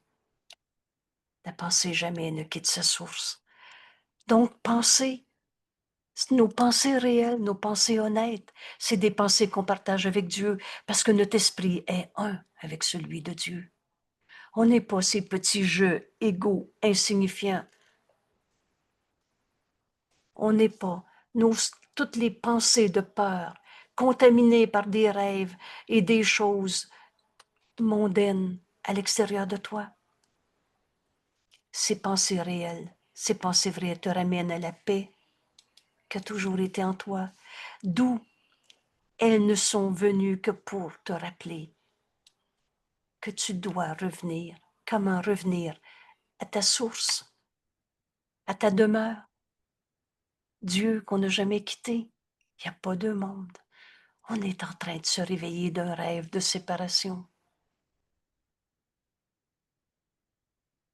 La pensée jamais ne quitte sa source. Donc, nos pensées réelles, nos pensées honnêtes, c'est des pensées qu'on partage avec Dieu, parce que notre esprit est un avec celui de Dieu. On n'est pas ces petits jeux égaux, insignifiants. On n'est pas toutes les pensées de peur, contaminées par des rêves et des choses mondaines à l'extérieur de toi. Ces pensées réelles, ces pensées vraies te ramènent à la paix qui a toujours été en toi, d'où elles ne sont venues que pour te rappeler que tu dois revenir. Comment revenir à ta source, à ta demeure, Dieu qu'on n'a jamais quitté. Il n'y a pas de monde. On est en train de se réveiller d'un rêve de séparation.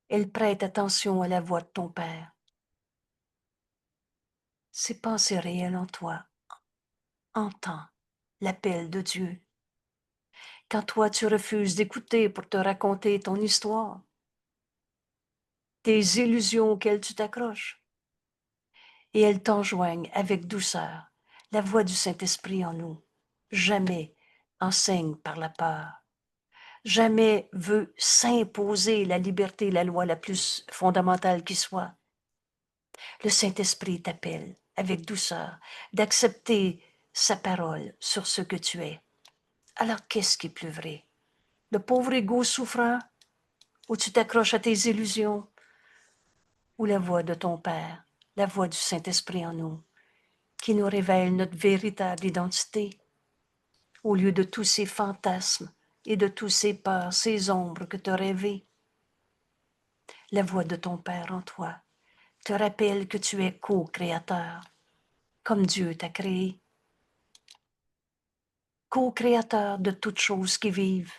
Elle prête attention à la voix de ton Père. Ces pensées réelles en toi. Entends l'appel de Dieu. Quand toi tu refuses d'écouter pour te raconter ton histoire, tes illusions auxquelles tu t'accroches, et elles t'enjoignent avec douceur la voix du Saint-Esprit en nous. Jamais enseigne par la peur. Jamais veut s'imposer la liberté, la loi la plus fondamentale qui soit. Le Saint-Esprit t'appelle avec douceur d'accepter sa parole sur ce que tu es. Alors qu'est-ce qui est plus vrai? Le pauvre égo souffrant, où tu t'accroches à tes illusions, ou la voix de ton Père, la voix du Saint-Esprit en nous, qui nous révèle notre véritable identité, au lieu de tous ces fantasmes et de tous ces peurs, ces ombres que tu as rêvées. La voix de ton Père en toi te rappelle que tu es co-créateur, comme Dieu t'a créé, co-créateur de toutes choses qui vivent,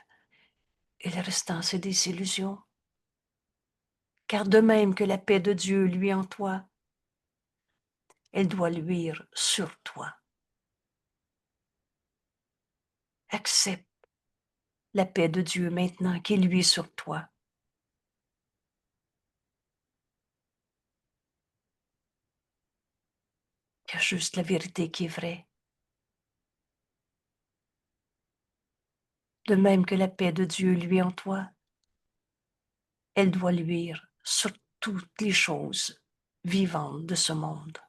et le restant, c'est des illusions. Car de même que la paix de Dieu luit en toi, elle doit luire sur toi. Accepte la paix de Dieu maintenant qui luit sur toi. Il y a juste la vérité qui est vraie. De même que la paix de Dieu luit en toi, elle doit luire sur toutes les choses vivantes de ce monde.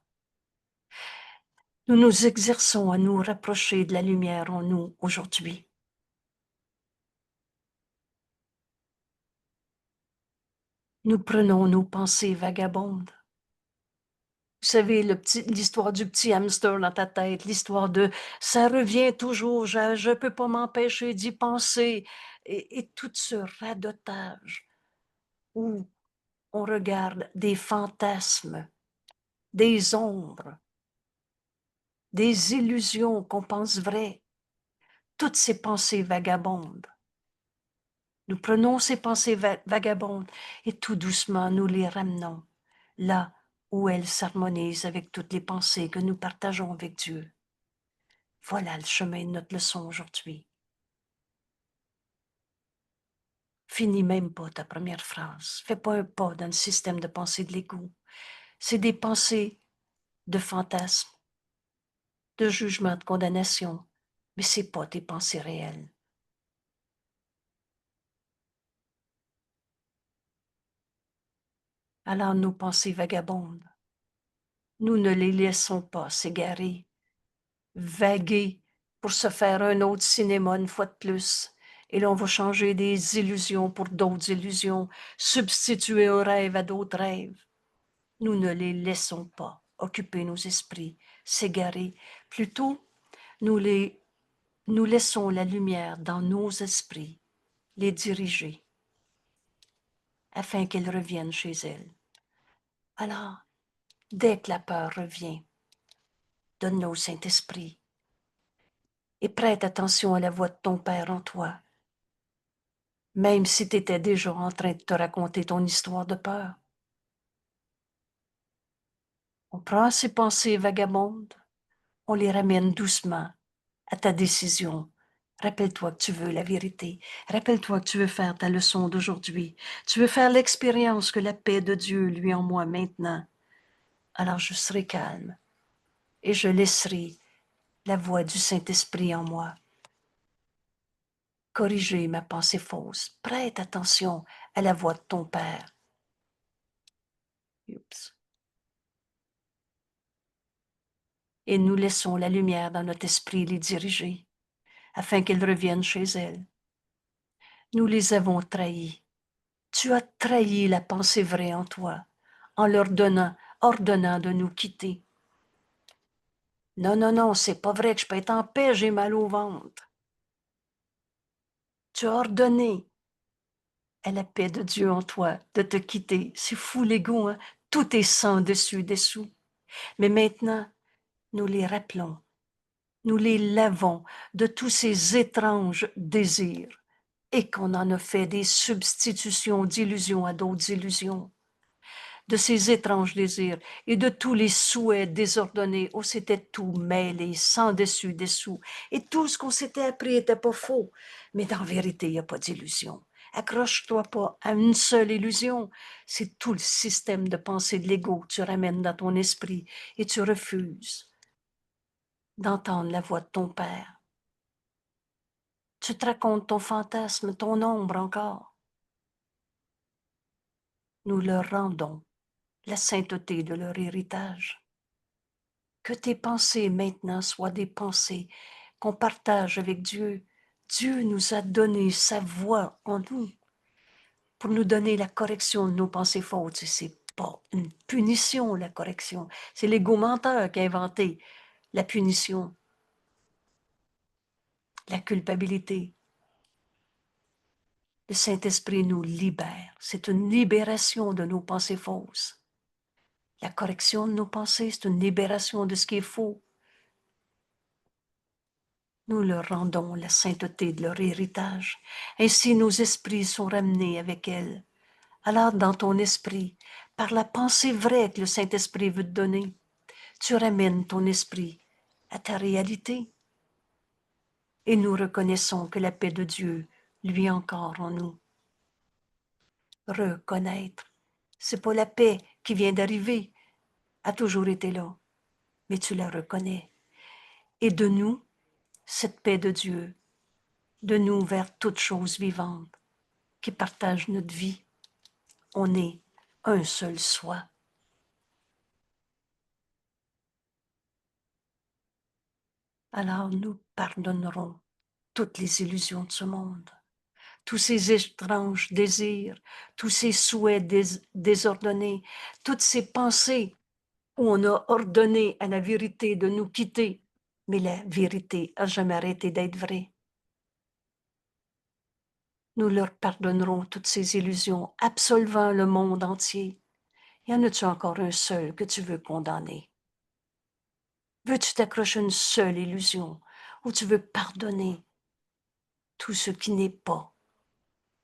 Nous nous exerçons à nous rapprocher de la lumière en nous aujourd'hui. Nous prenons nos pensées vagabondes. Vous savez, l'histoire du petit hamster dans ta tête, l'histoire de ça revient toujours, je peux pas m'empêcher d'y penser, et tout ce radotage où on regarde des fantasmes, des ombres, des illusions qu'on pense vraies, toutes ces pensées vagabondes. Nous prenons ces pensées vagabondes et tout doucement nous les ramenons là où elles s'harmonisent avec toutes les pensées que nous partageons avec Dieu. Voilà le chemin de notre leçon aujourd'hui. Finis même pas ta première phrase. Fais pas un pas dans le système de pensée de l'ego. C'est des pensées de fantasmes, de jugement, de condamnation, mais c'est pas tes pensées réelles. Alors nos pensées vagabondes, nous ne les laissons pas s'égarer, vaguer pour se faire un autre cinéma une fois de plus. Et là, on va changer des illusions pour d'autres illusions, substituer un rêve à d'autres rêves. Nous ne les laissons pas occuper nos esprits, s'égarer. Plutôt, nous laissons la lumière dans nos esprits, les diriger, afin qu'elles reviennent chez elles. Alors, dès que la peur revient, donne-nous au Saint-Esprit et prête attention à la voix de ton Père en toi, même si tu étais déjà en train de te raconter ton histoire de peur. On prend ces pensées vagabondes, on les ramène doucement à ta décision. Rappelle-toi que tu veux la vérité. Rappelle-toi que tu veux faire ta leçon d'aujourd'hui. Tu veux faire l'expérience que la paix de Dieu lui en moi maintenant. Alors je serai calme et je laisserai la voix du Saint-Esprit en moi corriger ma pensée fausse. Prête attention à la voix de ton Père. Oups. Et nous laissons la lumière dans notre esprit les diriger, afin qu'elles reviennent chez elles. Nous les avons trahis. Tu as trahi la pensée vraie en toi, en leur ordonnant de nous quitter. Non, non, non, c'est pas vrai que je peux être en paix, j'ai mal au ventre. Tu as ordonné à la paix de Dieu en toi de te quitter. C'est fou l'ego, hein? Tout est sans dessus, dessous. Mais maintenant, nous les rappelons nous les lavons de tous ces étranges désirs et qu'on en a fait des substitutions d'illusions à d'autres illusions, de ces étranges désirs et de tous les souhaits désordonnés où c'était tout mêlé, sans dessus, dessous, et tout ce qu'on s'était appris était pas faux, mais dans la vérité, il n'y a pas d'illusion. Accroche-toi pas à une seule illusion. C'est tout le système de pensée de l'ego que tu ramènes dans ton esprit et tu refuses d'entendre la voix de ton Père. Tu te racontes ton fantasme, ton ombre encore. Nous leur rendons la sainteté de leur héritage. Que tes pensées maintenant soient des pensées qu'on partage avec Dieu. Dieu nous a donné sa voix en nous pour nous donner la correction de nos pensées fautes. Et c'est pas une punition, la correction. C'est l'ego menteur qui a inventé la punition, la culpabilité. Le Saint-Esprit nous libère. C'est une libération de nos pensées fausses. La correction de nos pensées, c'est une libération de ce qui est faux. Nous leur rendons la sainteté de leur héritage. Ainsi nos esprits sont ramenés avec elles. Alors dans ton esprit, par la pensée vraie que le Saint-Esprit veut te donner, tu ramènes ton esprit à ta réalité. Et nous reconnaissons que la paix de Dieu, lui encore en nous. Reconnaître. C'est pas la paix qui vient d'arriver, a toujours été là, mais tu la reconnais. Et de nous, cette paix de Dieu, de nous vers toute chose vivante qui partage notre vie. On est un seul soi. Alors nous pardonnerons toutes les illusions de ce monde, tous ces étranges désirs, tous ces souhaits désordonnés, toutes ces pensées où on a ordonné à la vérité de nous quitter, mais la vérité a jamais arrêté d'être vraie. Nous leur pardonnerons toutes ces illusions, absolvant le monde entier. Y en a-tu encore un seul que tu veux condamner? Veux-tu t'accrocher à une seule illusion ou tu veux pardonner tout ce qui n'est pas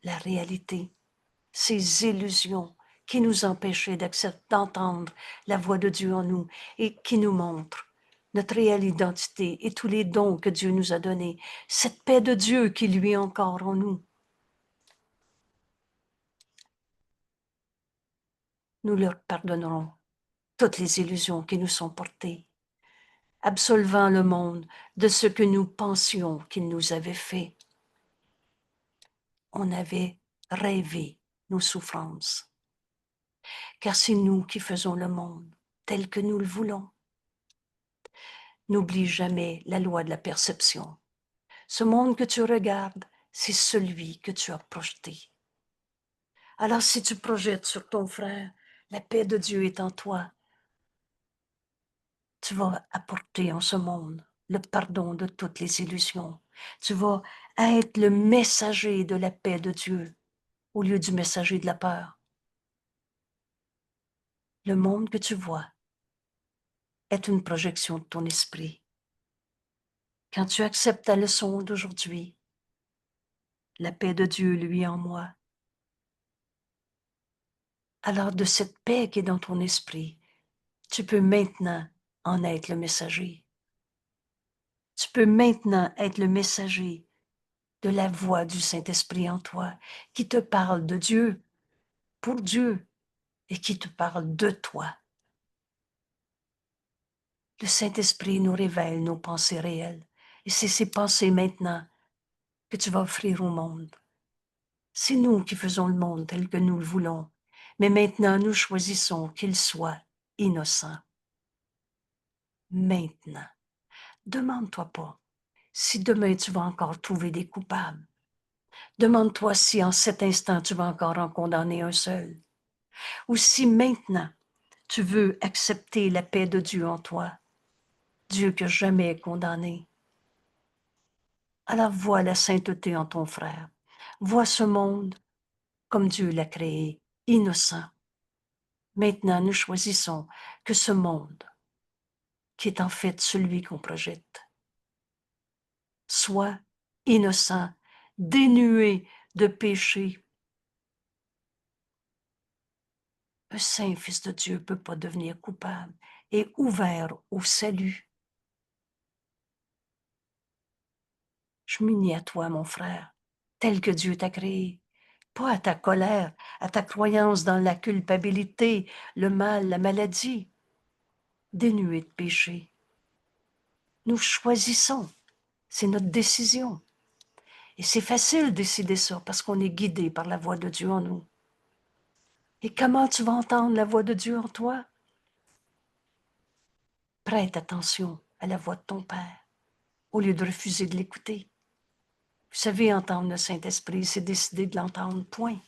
la réalité, ces illusions qui nous empêchaient d'entendre la voix de Dieu en nous et qui nous montrent notre réelle identité et tous les dons que Dieu nous a donnés, cette paix de Dieu qui lui est encore en nous. Nous leur pardonnerons toutes les illusions qui nous sont portées, absolvant le monde de ce que nous pensions qu'il nous avait fait. On avait rêvé nos souffrances, car c'est nous qui faisons le monde tel que nous le voulons. N'oublie jamais la loi de la perception. Ce monde que tu regardes, c'est celui que tu as projeté. Alors si tu projettes sur ton frère, la paix de Dieu est en toi, tu vas apporter en ce monde le pardon de toutes les illusions. Tu vas être le messager de la paix de Dieu au lieu du messager de la peur. Le monde que tu vois est une projection de ton esprit. Quand tu acceptes ta leçon d'aujourd'hui, la paix de Dieu, lui, en moi, alors de cette paix qui est dans ton esprit, tu peux maintenant en être le messager. Tu peux maintenant être le messager de la voix du Saint-Esprit en toi, qui te parle de Dieu, pour Dieu, et qui te parle de toi. Le Saint-Esprit nous révèle nos pensées réelles, et c'est ces pensées maintenant que tu vas offrir au monde. C'est nous qui faisons le monde tel que nous le voulons, mais maintenant nous choisissons qu'il soit innocent. Maintenant, demande-toi pas si demain tu vas encore trouver des coupables. Demande-toi si en cet instant tu vas encore en condamner un seul. Ou si maintenant tu veux accepter la paix de Dieu en toi, Dieu que jamais est condamné. Alors vois la sainteté en ton frère. Vois ce monde comme Dieu l'a créé, innocent. Maintenant, nous choisissons que ce monde, qui est en fait celui qu'on projette, sois innocent, dénué de péché. Un saint fils de Dieu ne peut pas devenir coupable et ouvert au salut. Je m'unis à toi, mon frère, tel que Dieu t'a créé, pas à ta colère, à ta croyance dans la culpabilité, le mal, la maladie, dénué de péché. Nous choisissons, c'est notre décision. Et c'est facile de décider ça parce qu'on est guidé par la voix de Dieu en nous. Et comment tu vas entendre la voix de Dieu en toi? Prête attention à la voix de ton Père au lieu de refuser de l'écouter. Vous savez, entendre le Saint-Esprit, c'est décider de l'entendre, point.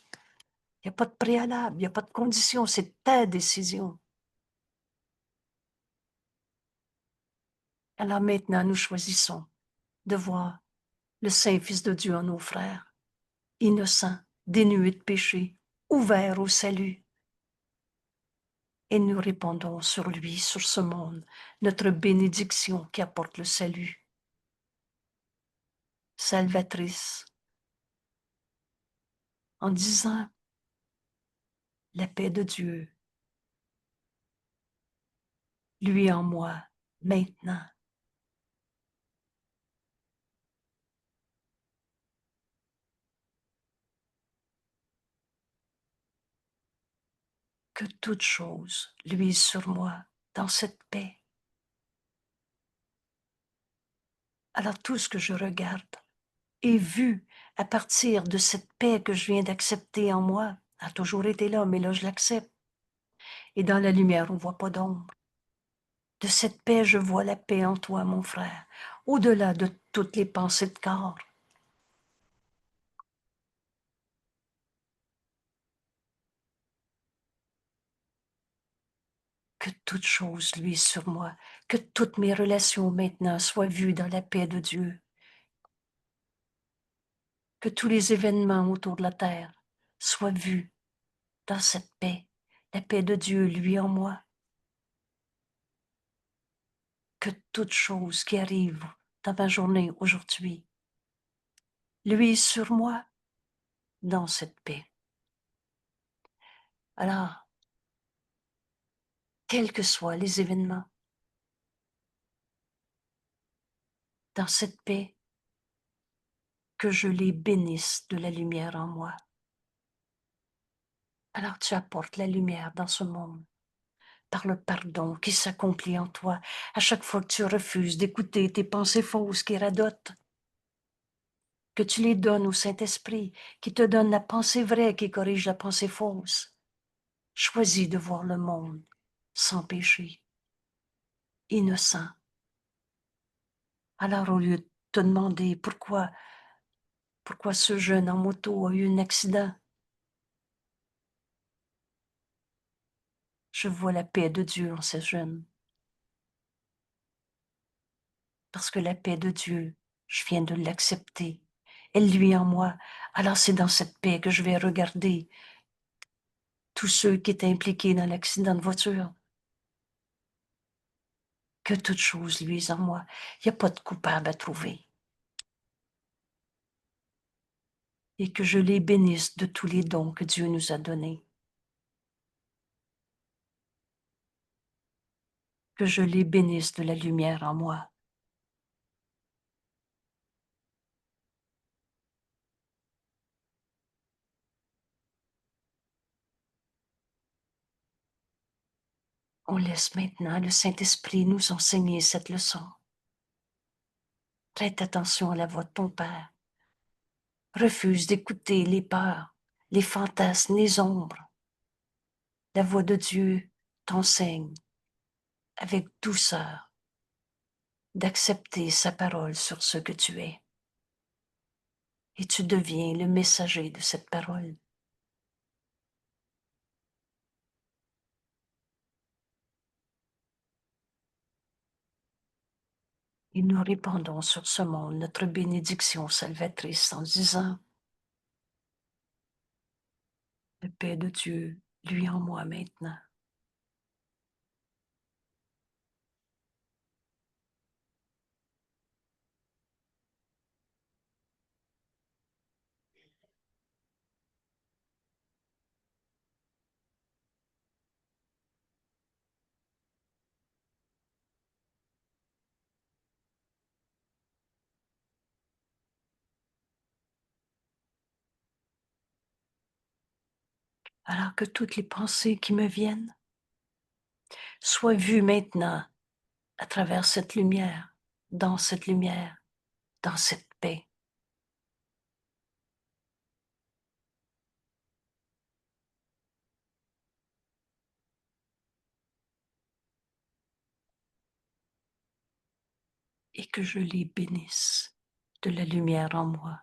Il n'y a pas de préalable, il n'y a pas de condition, c'est ta décision. Alors maintenant, nous choisissons de voir le Saint-Fils de Dieu en nos frères, innocent, dénué de péché, ouvert au salut. Et nous répandons sur lui, sur ce monde, notre bénédiction qui apporte le salut. Salvatrice, en disant la paix de Dieu, lui en moi, maintenant. Que toute chose luise sur moi dans cette paix. Alors tout ce que je regarde est vu à partir de cette paix que je viens d'accepter en moi, a toujours été là, mais là je l'accepte. Et dans la lumière, on ne voit pas d'ombre. De cette paix, je vois la paix en toi, mon frère, au-delà de toutes les pensées de corps. Que toute chose luise sur moi, que toutes mes relations maintenant soient vues dans la paix de Dieu, que tous les événements autour de la terre soient vus dans cette paix, la paix de Dieu, lui en moi, que toute chose qui arrive dans ma journée aujourd'hui luise sur moi dans cette paix. Alors, quels que soient les événements, dans cette paix, que je les bénisse de la lumière en moi. Alors tu apportes la lumière dans ce monde par le pardon qui s'accomplit en toi à chaque fois que tu refuses d'écouter tes pensées fausses qui radotent, que tu les donnes au Saint-Esprit qui te donne la pensée vraie qui corrige la pensée fausse. Choisis de voir le monde sans péché, innocent. Alors au lieu de te demander pourquoi ce jeune en moto a eu un accident, je vois la paix de Dieu en ce jeune. Parce que la paix de Dieu, je viens de l'accepter. Elle lui en moi. Alors c'est dans cette paix que je vais regarder tous ceux qui étaient impliqués dans l'accident de voiture. Que toute chose luise en moi. Il n'y a pas de coupable à trouver. Et que je les bénisse de tous les dons que Dieu nous a donnés. Que je les bénisse de la lumière en moi. On laisse maintenant le Saint-Esprit nous enseigner cette leçon. Prête attention à la voix de ton Père. Refuse d'écouter les peurs, les fantasmes, les ombres. La voix de Dieu t'enseigne avec douceur d'accepter sa parole sur ce que tu es. Et tu deviens le messager de cette parole. Et nous répandons sur ce monde notre bénédiction salvatrice en disant: la paix de Dieu, lui en moi maintenant. alors que toutes les pensées qui me viennent soient vues maintenant à travers cette lumière, dans cette lumière, dans cette paix. Et que je les bénisse de la lumière en moi.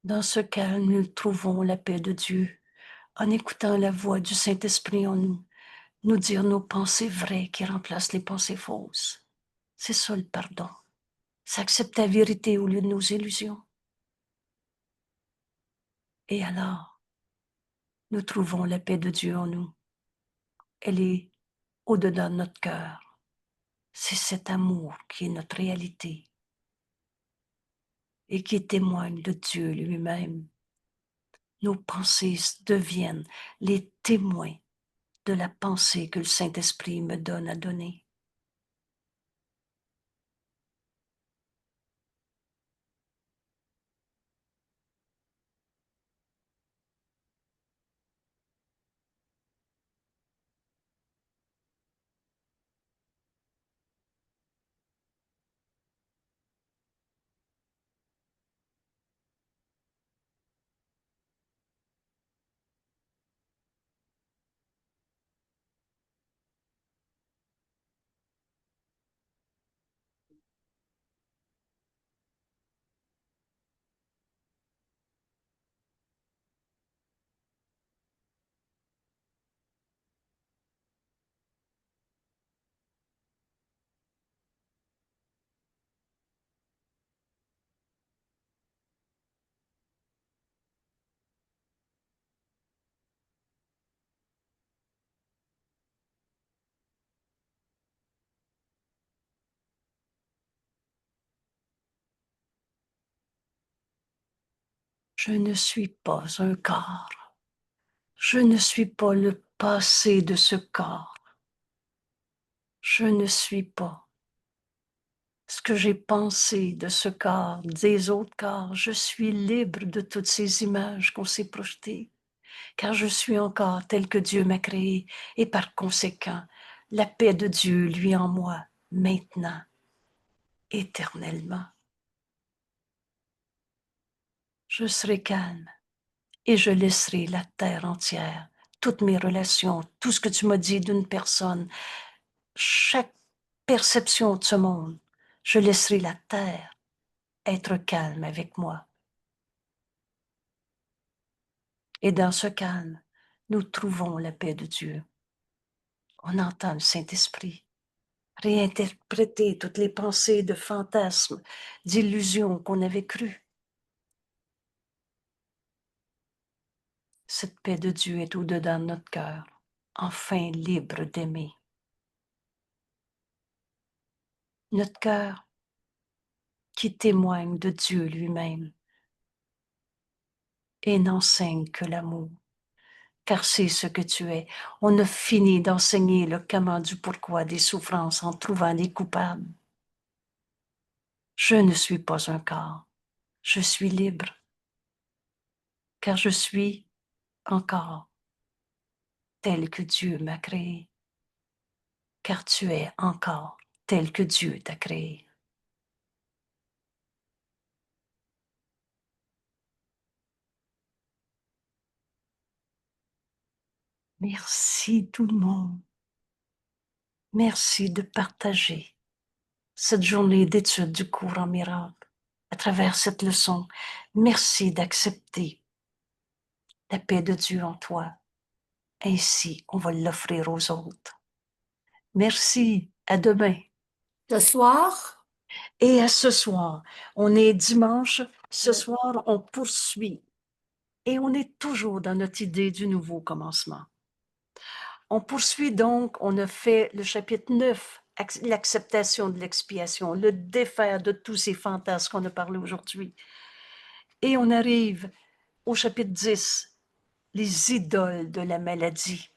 Dans ce calme, nous trouvons la paix de Dieu en écoutant la voix du Saint-Esprit en nous, nous dire nos pensées vraies qui remplacent les pensées fausses. C'est ça le pardon. C'est accepter la vérité au lieu de nos illusions. Et alors, nous trouvons la paix de Dieu en nous. Elle est au-dedans de notre cœur. C'est cet amour qui est notre réalité et qui témoigne de Dieu lui-même. Nos pensées deviennent les témoins de la pensée que le Saint-Esprit me donne à donner. Je ne suis pas un corps. Je ne suis pas le passé de ce corps. Je ne suis pas ce que j'ai pensé de ce corps, des autres corps. Je suis libre de toutes ces images qu'on s'est projetées, car je suis encore tel que Dieu m'a créé et par conséquent, la paix de Dieu, lui en moi, maintenant, éternellement. Je serai calme et je laisserai la terre entière, toutes mes relations, tout ce que tu m'as dit d'une personne, chaque perception de ce monde, je laisserai la terre être calme avec moi. Et dans ce calme, nous trouvons la paix de Dieu. On entend le Saint-Esprit réinterpréter toutes les pensées de fantasmes, d'illusions qu'on avait crues. Cette paix de Dieu est au-dedans de notre cœur, enfin libre d'aimer. Notre cœur qui témoigne de Dieu lui-même et n'enseigne que l'amour, car c'est ce que tu es. On a fini d'enseigner le comment du pourquoi des souffrances en trouvant des coupables. Je ne suis pas un corps, je suis libre, car je suis encore tel que Dieu m'a créé, car tu es encore tel que Dieu t'a créé. Merci tout le monde. Merci de partager cette journée d'étude du cours en miracle à travers cette leçon. Merci d'accepter la paix de Dieu en toi. Ainsi, on va l'offrir aux autres. Merci. À demain. Ce soir, Et à ce soir. On est dimanche. Ce soir, on poursuit. Et on est toujours dans notre idée du nouveau commencement. On poursuit donc, on a fait le chapitre 9, l'acceptation de l'expiation, le défaire de tous ces fantasmes qu'on a parlé aujourd'hui. Et on arrive au chapitre 10, les idoles de la maladie.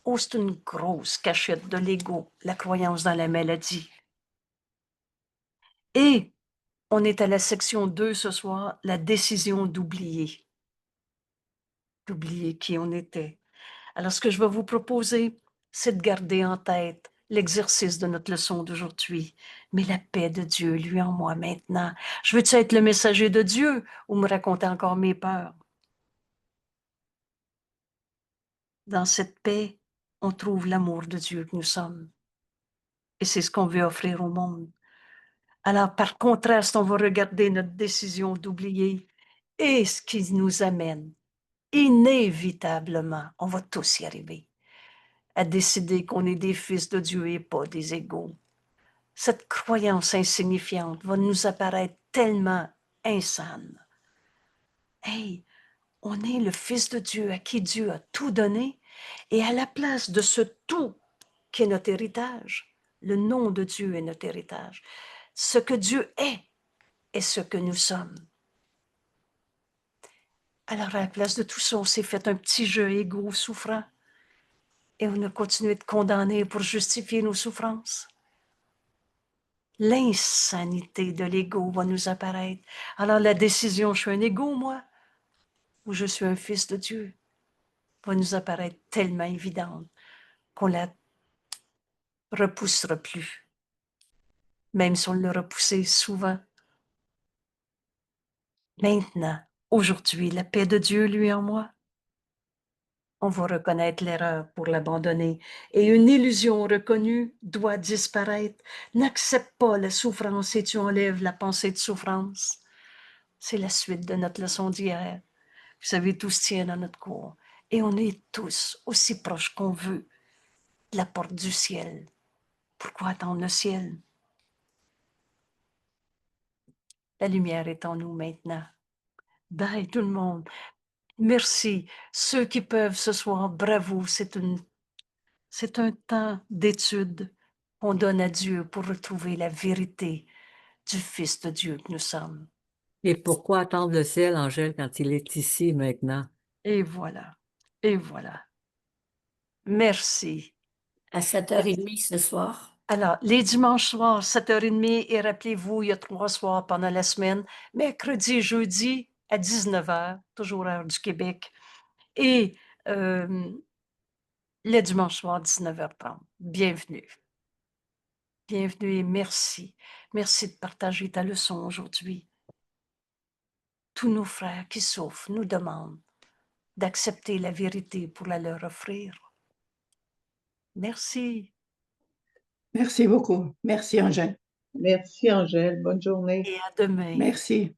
Oh, c'est une grosse cachette de l'ego, la croyance dans la maladie. Et on est à la section 2 ce soir, la décision d'oublier. D'oublier qui on était. Alors, ce que je vais vous proposer, c'est de garder en tête l'exercice de notre leçon d'aujourd'hui. Mais la paix de Dieu, lui en moi maintenant. Je veux-tu être le messager de Dieu ou me raconter encore mes peurs? Dans cette paix, on trouve l'amour de Dieu que nous sommes. Et c'est ce qu'on veut offrir au monde. Alors, par contraste, on va regarder notre décision d'oublier et ce qui nous amène, inévitablement, on va tous y arriver, à décider qu'on est des fils de Dieu et pas des égaux. Cette croyance insignifiante va nous apparaître tellement insane. Hey, on est le Fils de Dieu à qui Dieu a tout donné, et à la place de ce tout qui est notre héritage, le nom de Dieu est notre héritage. Ce que Dieu est ce que nous sommes. Alors, à la place de tout ça, on s'est fait un petit jeu égo souffrant, et on a continué de condamner pour justifier nos souffrances. L'insanité de l'ego va nous apparaître. Alors la décision, je suis un ego, moi, ou je suis un fils de Dieu, va nous apparaître tellement évidente qu'on la repoussera plus, même si on l'a repoussée souvent. Maintenant, aujourd'hui, la paix de Dieu, lui en moi, on va reconnaître l'erreur pour l'abandonner. Et une illusion reconnue doit disparaître. N'accepte pas la souffrance et tu enlèves la pensée de souffrance. C'est la suite de notre leçon d'hier. Vous savez, tout se tient dans notre corps. Et on est tous aussi proches qu'on veut de la porte du ciel. Pourquoi attendre le ciel? La lumière est en nous maintenant. Bye tout le monde. Merci. Ceux qui peuvent ce soir, bravo. C'est un temps d'étude qu'on donne à Dieu pour retrouver la vérité du Fils de Dieu que nous sommes. Et pourquoi attendre le ciel, Angèle, quand il est ici maintenant? Et voilà. Et voilà. Merci. à 7h30 ce soir. Alors, les dimanches soirs, 7h30, et rappelez-vous, il y a 3 soirs pendant la semaine, mercredi et jeudi à 19h, toujours heure du Québec, et le dimanche soir, 19h30. Bienvenue. Bienvenue et merci. Merci de partager ta leçon aujourd'hui. Tous nos frères qui souffrent nous demandent d'accepter la vérité pour la leur offrir. Merci. Merci beaucoup. Merci, Angèle. Merci Angèle, bonne journée. Et à demain. Merci.